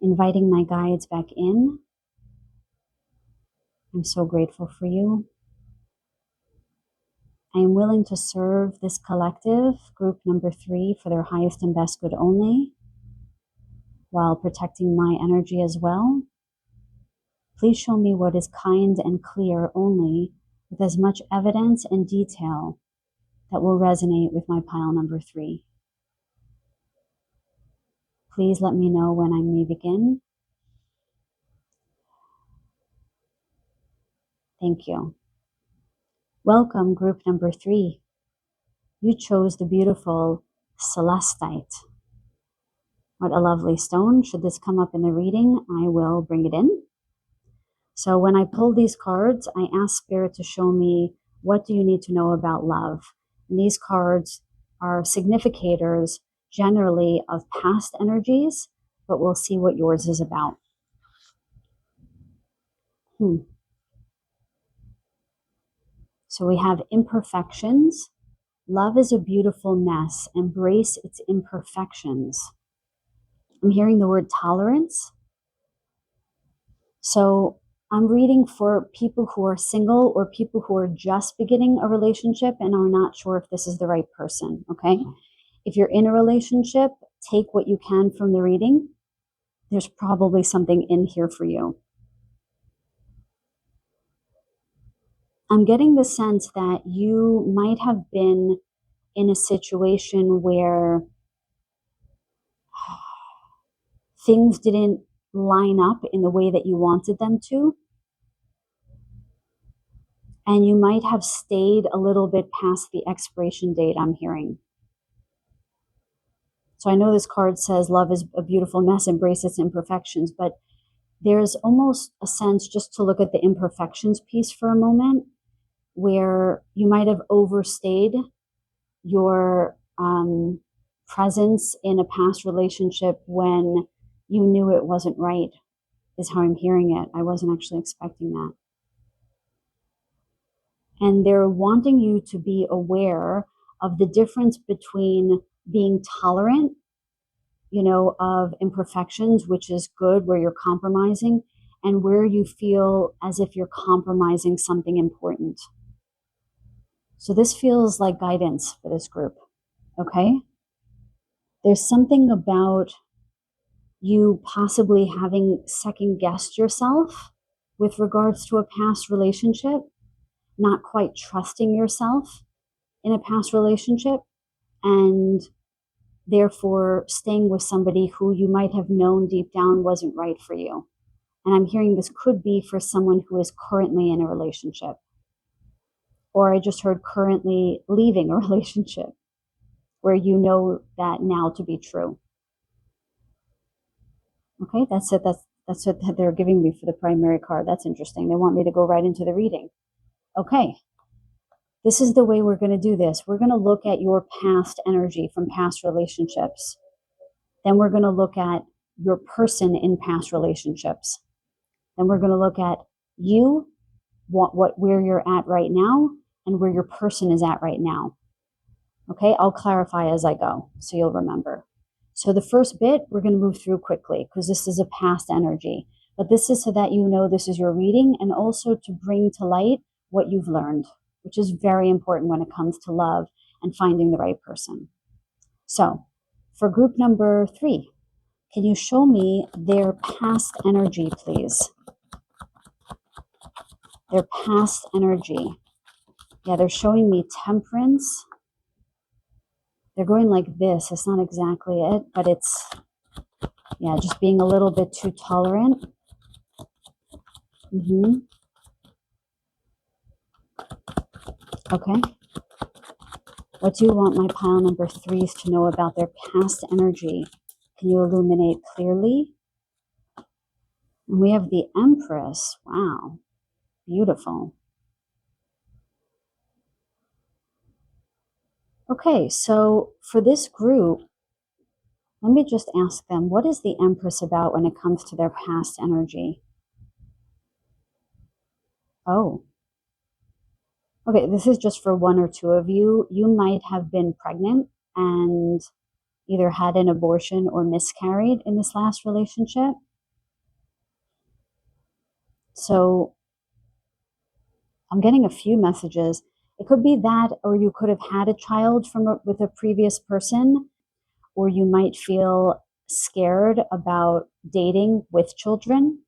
Inviting my guides back in. I'm so grateful for you. I am willing to serve this collective, group number 3, for their highest and best good only, while protecting my energy as well. Please show me what is kind and clear only, with as much evidence and detail that will resonate with my pile number 3. Please let me know when I may begin. Thank you. Welcome, group number 3. You chose the beautiful celestite. What a lovely stone. Should this come up in the reading, I will bring it in. So when I pull these cards, I ask Spirit to show me, what do you need to know about love? And these cards are significators generally of past energies, but we'll see what yours is about. So we have imperfections. Love is a beautiful mess. Embrace its imperfections. I'm hearing the word tolerance. So I'm reading for people who are single or people who are just beginning a relationship and are not sure if this is the right person, okay? If you're in a relationship, take what you can from the reading. There's probably something in here for you. I'm getting the sense that you might have been in a situation where things didn't line up in the way that you wanted them to. And you might have stayed a little bit past the expiration date, I'm hearing. So I know this card says love is a beautiful mess, embrace its imperfections, but there's almost a sense, just to look at the imperfections piece for a moment, where you might have overstayed your presence in a past relationship when you knew it wasn't right, is how I'm hearing it. I wasn't actually expecting that. And they're wanting you to be aware of the difference between being tolerant, of imperfections, which is good, where you're compromising, and where you feel as if you're compromising something important. So this feels like guidance for this group, okay? There's something about you possibly having second guessed yourself with regards to a past relationship, not quite trusting yourself in a past relationship, and therefore staying with somebody who you might have known deep down wasn't right for you. And I'm hearing this could be for someone who is currently in a relationship. Or I just heard currently leaving a relationship, where you know that now to be true. Okay, that's it. That's what they're giving me for the primary card. That's interesting. They want me to go right into the reading. Okay, this is the way we're going to do this. We're going to look at your past energy from past relationships. Then we're going to look at your person in past relationships. Then we're going to look at you, where you're at right now, and where your person is at right now. Okay, I'll clarify as I go, so you'll remember. So the first bit, we're going to move through quickly, because this is a past energy. But this is so that you know this is your reading, and also to bring to light what you've learned, which is very important when it comes to love and finding the right person. So for group number 3, can you show me their past energy, please? Their past energy. Yeah, they're showing me temperance. They're going like this. It's not exactly it, but it's, yeah, just being a little bit too tolerant. Okay. What do you want my pile number 3s to know about their past energy? Can you illuminate clearly? And we have the Empress. Wow. Beautiful. Okay, so for this group, let me just ask them, what is the Empress about when it comes to their past energy? Oh. Okay, this is just for 1 or 2 of you. You might have been pregnant and either had an abortion or miscarried in this last relationship. So I'm getting a few messages. It could be that, or you could have had a child with a previous person, or you might feel scared about dating with children.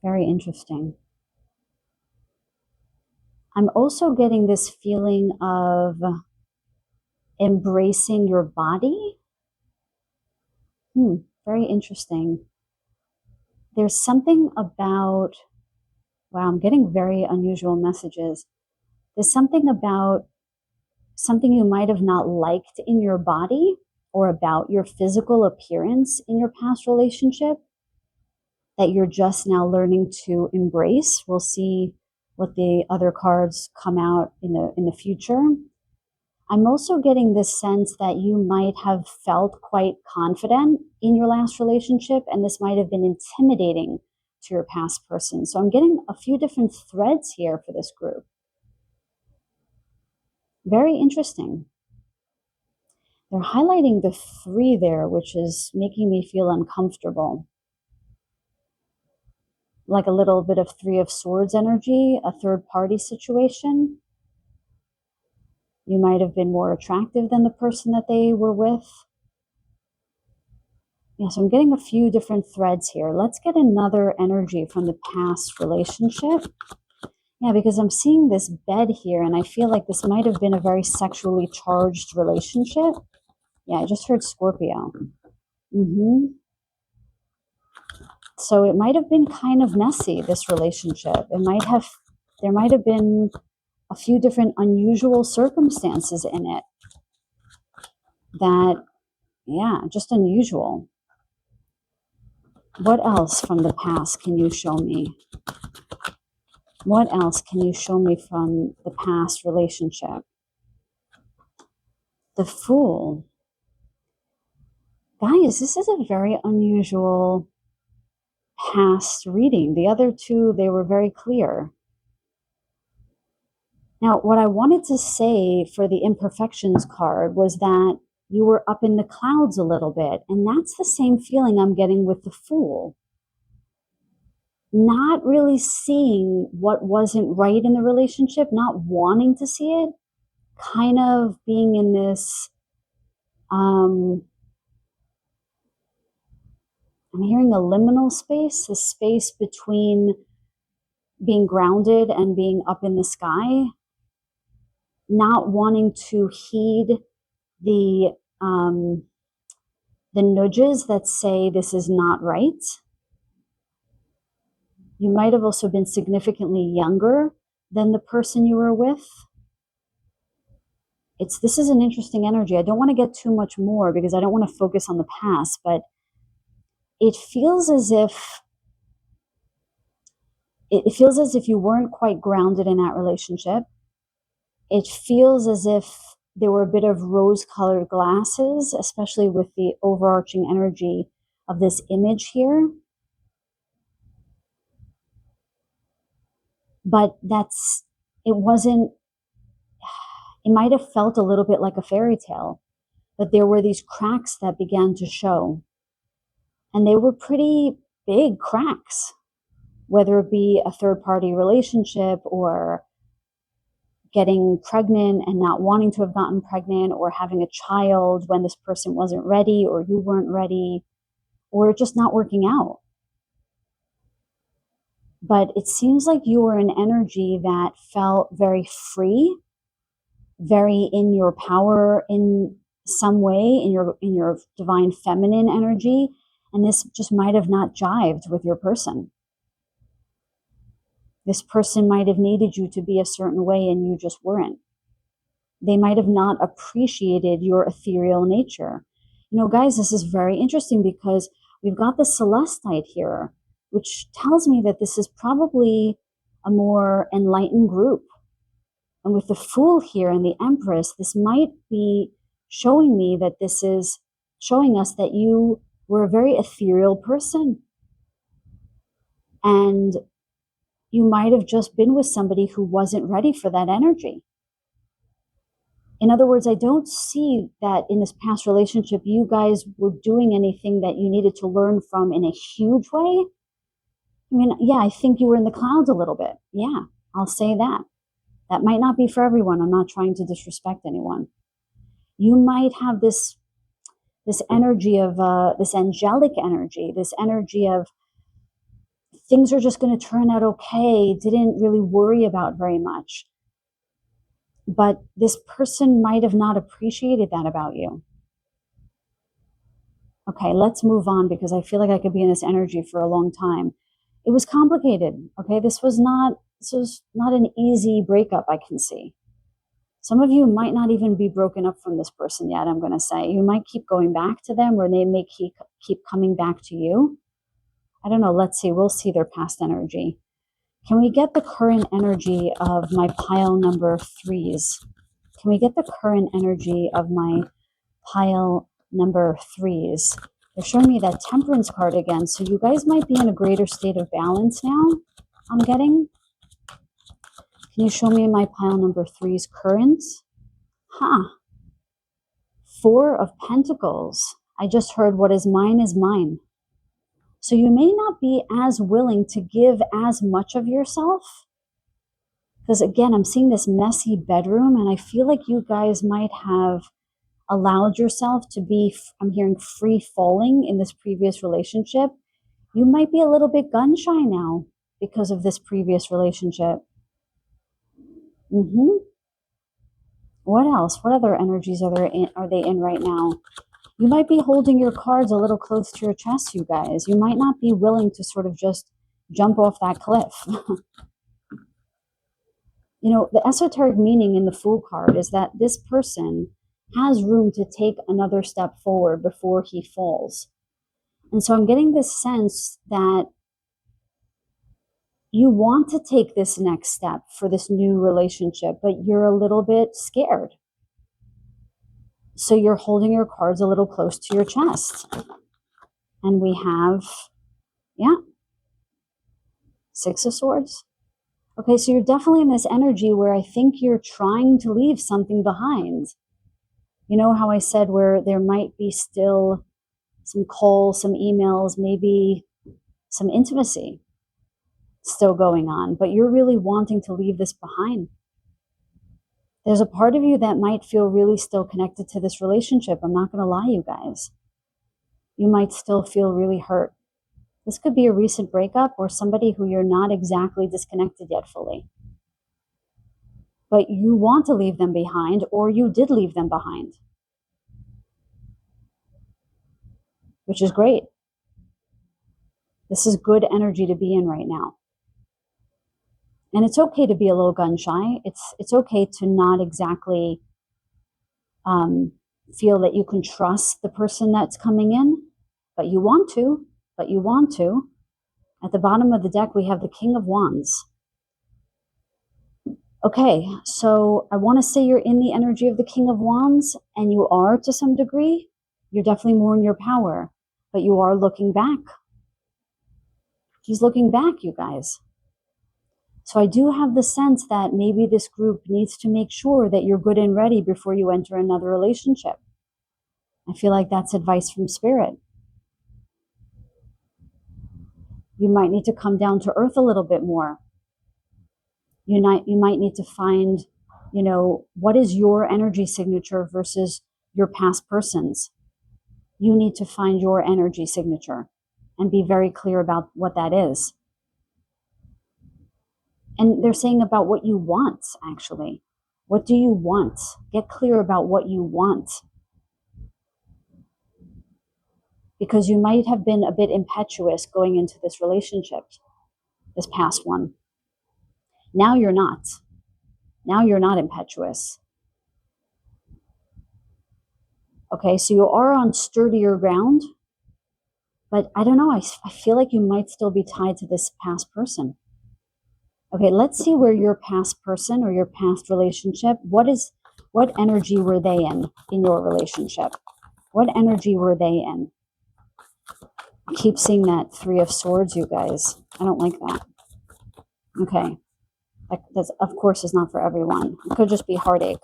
Very interesting. I'm also getting this feeling of embracing your body. Very interesting. There's something about, wow, I'm getting very unusual messages. There's something about something you might have not liked in your body or about your physical appearance in your past relationship that you're just now learning to embrace. We'll see what the other cards come out in the future. I'm also getting this sense that you might have felt quite confident in your last relationship, and this might have been intimidating to your past person. So I'm getting a few different threads here for this group. Very interesting. They're highlighting the 3 there, which is making me feel uncomfortable. Like a little bit of 3 of Swords energy, a third party situation. You might have been more attractive than the person that they were with. Yeah, so I'm getting a few different threads here. Let's get another energy from the past relationship. Yeah, because I'm seeing this bed here, and I feel like this might have been a very sexually charged relationship. Yeah, I just heard Scorpio. So it might have been kind of messy, this relationship. There might have been a few different unusual circumstances in it that, yeah, just unusual. What else from the past can you show me? What else can you show me from the past relationship? The Fool. Guys, this is a very unusual past reading. The other two, they were very clear. Now, what I wanted to say for the imperfections card was that you were up in the clouds a little bit. And that's the same feeling I'm getting with the Fool. Not really seeing what wasn't right in the relationship, not wanting to see it, kind of being in this, I'm hearing a liminal space, a space between being grounded and being up in the sky, not wanting to heed the nudges that say this is not right. You might have also been significantly younger than the person you were with. This is an interesting energy. I don't want to get too much more because I don't want to focus on the past, but it feels as if you weren't quite grounded in that relationship. It feels as if there were a bit of rose-colored glasses, especially with the overarching energy of this image here. But it might have felt a little bit like a fairy tale, but there were these cracks that began to show. And they were pretty big cracks, whether it be a third-party relationship or getting pregnant and not wanting to have gotten pregnant, or having a child when this person wasn't ready or you weren't ready, or just not working out. But it seems like you were an energy that felt very free, very in your power in some way, in your divine feminine energy, and this just might have not jived with your person. This person might have needed you to be a certain way and you just weren't. They might have not appreciated your ethereal nature. You know, guys, this is very interesting because we've got the Celestite here, which tells me that this is probably a more enlightened group. And with the Fool here and the Empress, this might be showing me that this is showing us that you were a very ethereal person. And you might have just been with somebody who wasn't ready for that energy. In other words, I don't see that in this past relationship, you guys were doing anything that you needed to learn from in a huge way. I mean, yeah, I think you were in the clouds a little bit. Yeah, I'll say that. That might not be for everyone. I'm not trying to disrespect anyone. You might have this energy of, this angelic energy, this energy of things are just going to turn out okay, didn't really worry about very much. But this person might have not appreciated that about you. Okay, let's move on because I feel like I could be in this energy for a long time. It was complicated, okay? This was not an easy breakup, I can see. Some of you might not even be broken up from this person yet, I'm going to say. You might keep going back to them, or they may keep coming back to you. I don't know. Let's see. We'll see their past energy. Can we get the current energy of my pile number 3s? Can we get the current energy of my pile number 3s? They're showing me that Temperance card again. So you guys might be in a greater state of balance now, I'm getting. Can you show me my pile number 3's current? Huh. 4 of Pentacles. I just heard what is mine is mine. So you may not be as willing to give as much of yourself. Because again, I'm seeing this messy bedroom and I feel like you guys might have allowed yourself to be, I'm hearing free falling in this previous relationship. You might be a little bit gun shy now because of this previous relationship. What else? What other energies are they in right now? You might be holding your cards a little close to your chest, you guys. You might not be willing to sort of just jump off that cliff. You know, the esoteric meaning in the Fool card is that this person has room to take another step forward before he falls. And so I'm getting this sense that you want to take this next step for this new relationship, but you're a little bit scared. So you're holding your cards a little close to your chest. And we have, yeah, Six of Swords. Okay, so you're definitely in this energy where I think you're trying to leave something behind. You know how I said where there might be still some calls, some emails, maybe some intimacy still going on, but you're really wanting to leave this behind. There's a part of you that might feel really still connected to this relationship. I'm not going to lie, you guys. You might still feel really hurt. This could be a recent breakup or somebody who you're not exactly disconnected yet fully. But you want to leave them behind, or you did leave them behind, which is great. This is good energy to be in right now. And it's okay to be a little gun shy. It's okay to not exactly feel that you can trust the person that's coming in, but you want to. At the bottom of the deck, we have the King of Wands. Okay, so I want to say you're in the energy of the King of Wands, and you are to some degree. You're definitely more in your power, but you are looking back. He's looking back, you guys. So I do have the sense that maybe this group needs to make sure that you're good and ready before you enter another relationship. I feel like that's advice from Spirit. You might need to come down to earth a little bit more. You might need to find, what is your energy signature versus your past person's. You need to find your energy signature and be very clear about what that is. And they're saying about what you want, actually. What do you want? Get clear about what you want. Because you might have been a bit impetuous going into this relationship, this past one. Now you're not. Now you're not impetuous. Okay, so you are on sturdier ground, but I don't know, I feel like you might still be tied to this past person. Okay, let's see where your past person or your past relationship, what energy were they in your relationship? What energy were they in? I keep seeing that Three of Swords, you guys. I don't like that. Okay. That, of course, is not for everyone. It could just be heartache.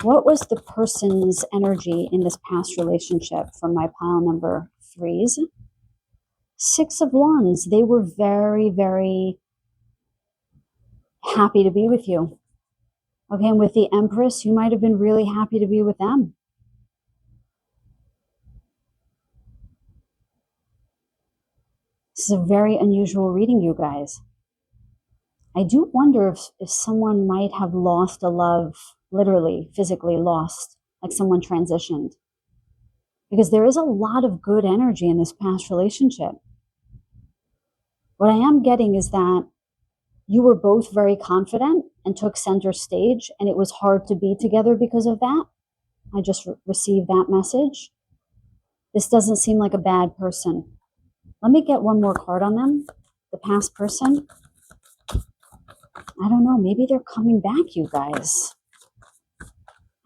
What was the person's energy in this past relationship from my pile number 3s? Six of Wands. They were very, very happy to be with you. Okay, and with the Empress, you might have been really happy to be with them. This is a very unusual reading, you guys. I do wonder if someone might have lost a love, literally, physically lost, like someone transitioned. Because there is a lot of good energy in this past relationship. What I am getting is that you were both very confident and took center stage, and it was hard to be together because of that. I just received that message. This doesn't seem like a bad person. Let me get one more card on them. The past person. I don't know. Maybe they're coming back, you guys.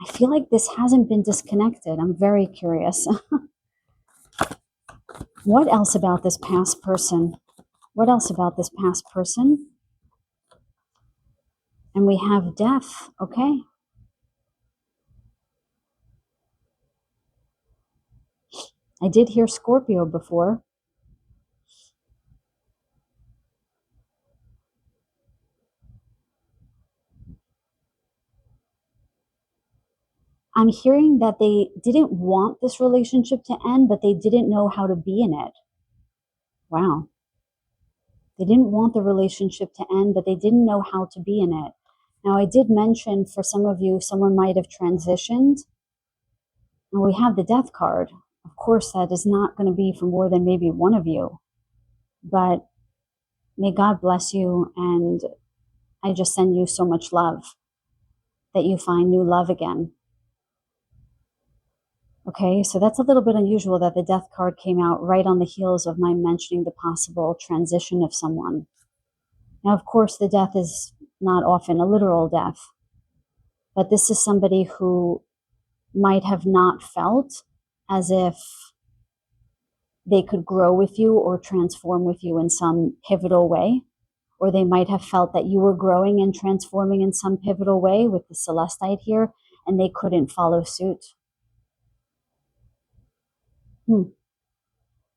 I feel like this hasn't been disconnected. I'm very curious. What else about this past person? What else about this past person? And we have death, okay? I did hear Scorpio before. I'm hearing that they didn't want this relationship to end, but they didn't know how to be in it. Wow. They didn't want the relationship to end, but they didn't know how to be in it. Now, I did mention for some of you, someone might have transitioned. And we have the death card. Of course, that is not going to be for more than maybe one of you. But may God bless you, and I just send you so much love that you find new love again. Okay, so that's a little bit unusual that the death card came out right on the heels of my mentioning the possible transition of someone. Now, of course, the death is not often a literal death, but this is somebody who might have not felt as if they could grow with you or transform with you in some pivotal way, or they might have felt that you were growing and transforming in some pivotal way with the Celestite here, and they couldn't follow suit.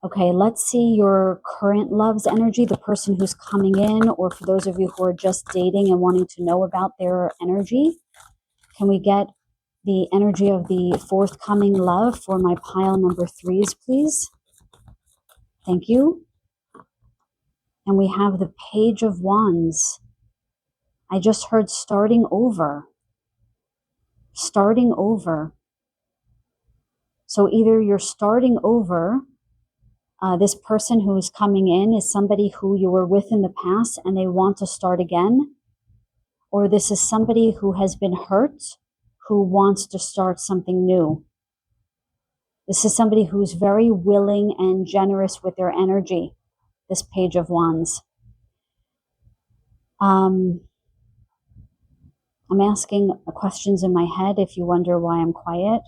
Okay, let's see your current love's energy, the person who's coming in, or for those of you who are just dating and wanting to know about their energy. Can we get the energy of the forthcoming love for my pile number 3s, please? Thank you. And we have the Page of Wands. I just heard starting over. Starting over. So either you're starting over, this person who is coming in is somebody who you were with in the past and they want to start again, or this is somebody who has been hurt who wants to start something new. This is somebody who's very willing and generous with their energy, this Page of Wands. I'm asking questions in my head if you wonder why I'm quiet.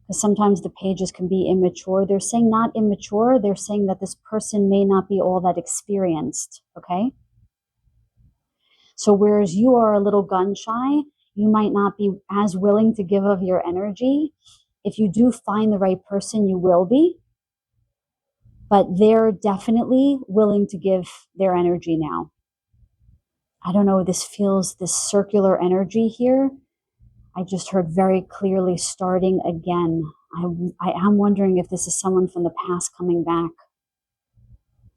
Because sometimes the pages can be immature. They're saying not immature, they're saying that this person may not be all that experienced, okay? So whereas you are a little gun shy, you might not be as willing to give of your energy. If you do find the right person, you will be. But they're definitely willing to give their energy now. I don't know, this feels this circular energy here. I just heard very clearly starting again. I am wondering if this is someone from the past coming back.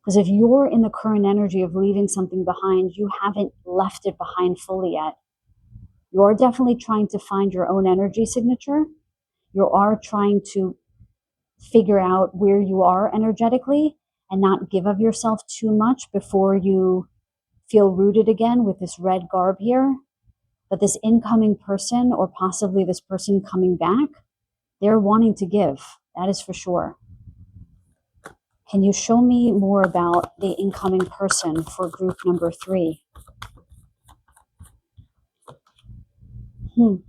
Because if you're in the current energy of leaving something behind, you haven't left it behind fully yet. You're definitely trying to find your own energy signature. You are trying to figure out where you are energetically and not give of yourself too much before you feel rooted again with this red garb here. But this incoming person, or possibly this person coming back, they're wanting to give. That is for sure. Can you show me more about the incoming person for group number 3? And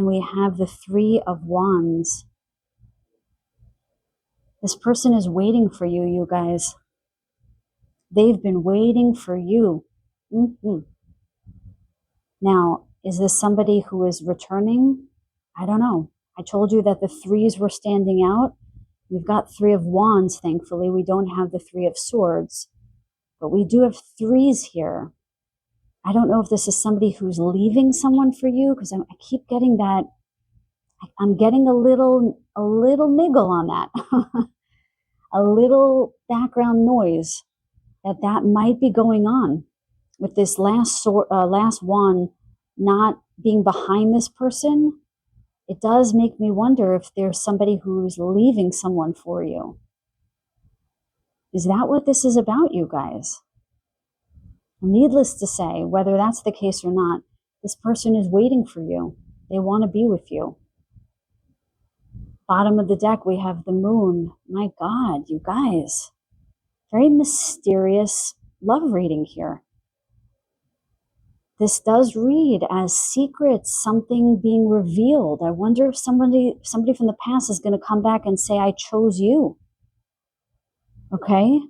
we have the 3 of Wands. This person is waiting for you, you guys. They've been waiting for you. Now, is this somebody who is returning? I don't know. I told you that the 3s were standing out. We've got 3 of Wands, thankfully. We don't have the 3 of Swords. But we do have 3s here. I don't know if this is somebody who's leaving someone for you, because I keep getting that. I'm getting a little niggle on that. A little background noise that might be going on with this last wand not being behind this person. It does make me wonder if there's somebody who's leaving someone for you. Is that what this is about, you guys? Needless to say, whether that's the case or not, this person is waiting for you. They want to be with you. Bottom of the deck, we have the Moon. My God, you guys. Very mysterious love reading here. This does read as secrets, something being revealed. I wonder if somebody from the past is going to come back and say, I chose you. Okay?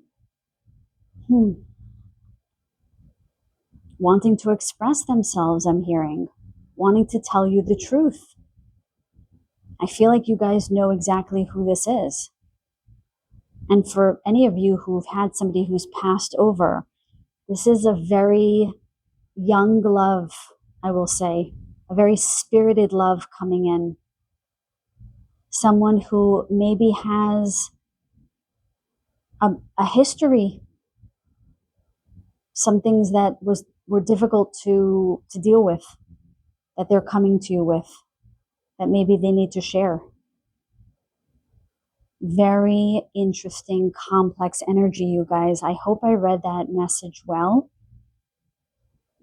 Wanting to express themselves, I'm hearing. Wanting to tell you the truth. I feel like you guys know exactly who this is. And for any of you who've had somebody who's passed over, this is a very young love, I will say, a very spirited love coming in. Someone who maybe has a history, some things that were difficult to deal with, that they're coming to you with, that maybe they need to share. Very interesting, complex energy, you guys. I hope I read that message well.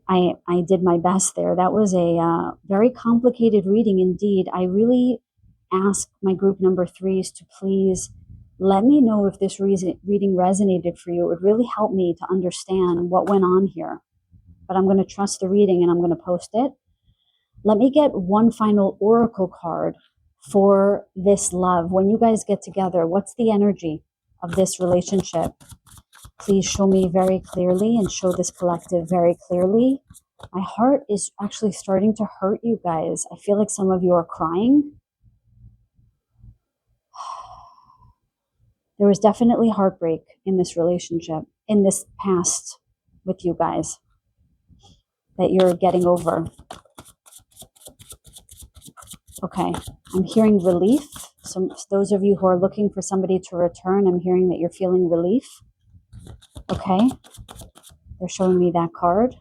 I did my best there. That was a very complicated reading indeed. I really ask my group number 3s to please let me know if this reading resonated for you. It would really help me to understand what went on here. but I'm going to trust the reading and I'm going to post it. Let me get one final oracle card for this love. When you guys get together, what's the energy of this relationship? Please show me very clearly and show this collective very clearly. My heart is actually starting to hurt, you guys. I feel like some of you are crying. There was definitely heartbreak in this relationship, in this past with you guys, that you're getting over. Okay, I'm hearing relief. So those of you who are looking for somebody to return, I'm hearing that you're feeling relief. Okay, they're showing me that card.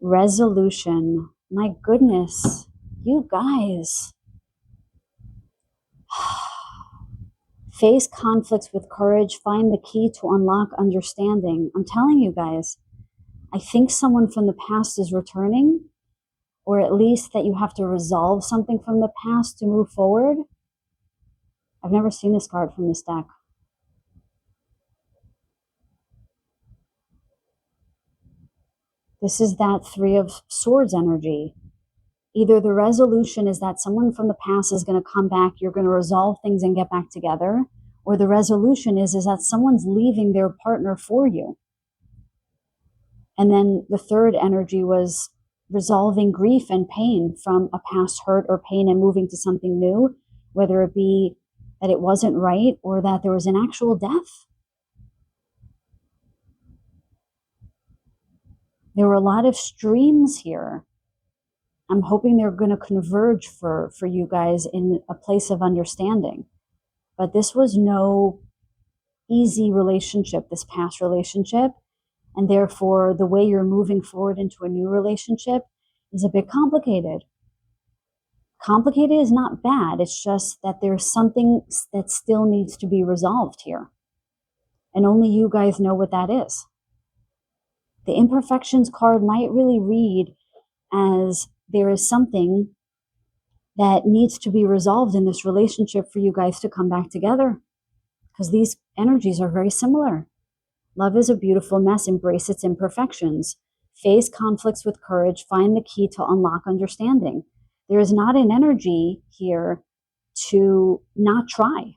Resolution. My goodness, you guys. Face conflicts with courage. Find the key to unlock understanding. I'm telling you guys, I think someone from the past is returning, or at least that you have to resolve something from the past to move forward. I've never seen this card from this deck. This is that Three of Swords energy. Either the resolution is that someone from the past is going to come back, you're going to resolve things and get back together, or the resolution is that someone's leaving their partner for you. And then the third energy was resolving grief and pain from a past hurt or pain and moving to something new, whether it be that it wasn't right or that there was an actual death. There were a lot of streams here. I'm hoping they're going to converge for you guys in a place of understanding. But this was no easy relationship, this past relationship. And therefore, the way you're moving forward into a new relationship is a bit complicated. Complicated is not bad. It's just that there's something that still needs to be resolved here. And only you guys know what that is. The imperfections card might really read as there is something that needs to be resolved in this relationship for you guys to come back together. Because these energies are very similar. Love is a beautiful mess. Embrace its imperfections. Face conflicts with courage. Find the key to unlock understanding. There is not an energy here to not try.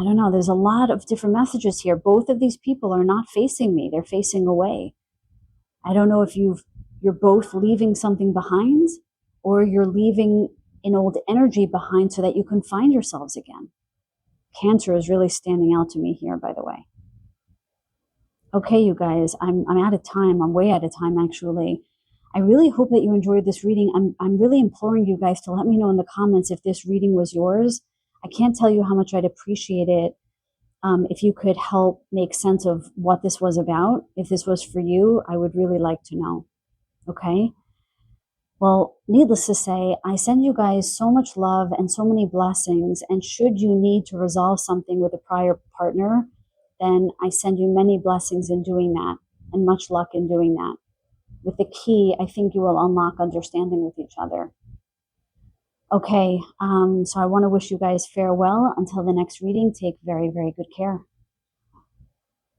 I don't know. There's a lot of different messages here. Both of these people are not facing me. They're facing away. I don't know if you're both leaving something behind, or you're leaving an old energy behind so that you can find yourselves again. Cancer is really standing out to me here, by the way. Okay, you guys, I'm out of time. I'm way out of time, actually. I really hope that you enjoyed this reading. I'm really imploring you guys to let me know in the comments if this reading was yours. I can't tell you how much I'd appreciate it if you could help make sense of what this was about. If this was for you, I would really like to know. Okay? Well, needless to say, I send you guys so much love and so many blessings. And should you need to resolve something with a prior partner, then I send you many blessings in doing that and much luck in doing that. With the key, I think you will unlock understanding with each other. Okay, so I want to wish you guys farewell until the next reading. Take very, very good care.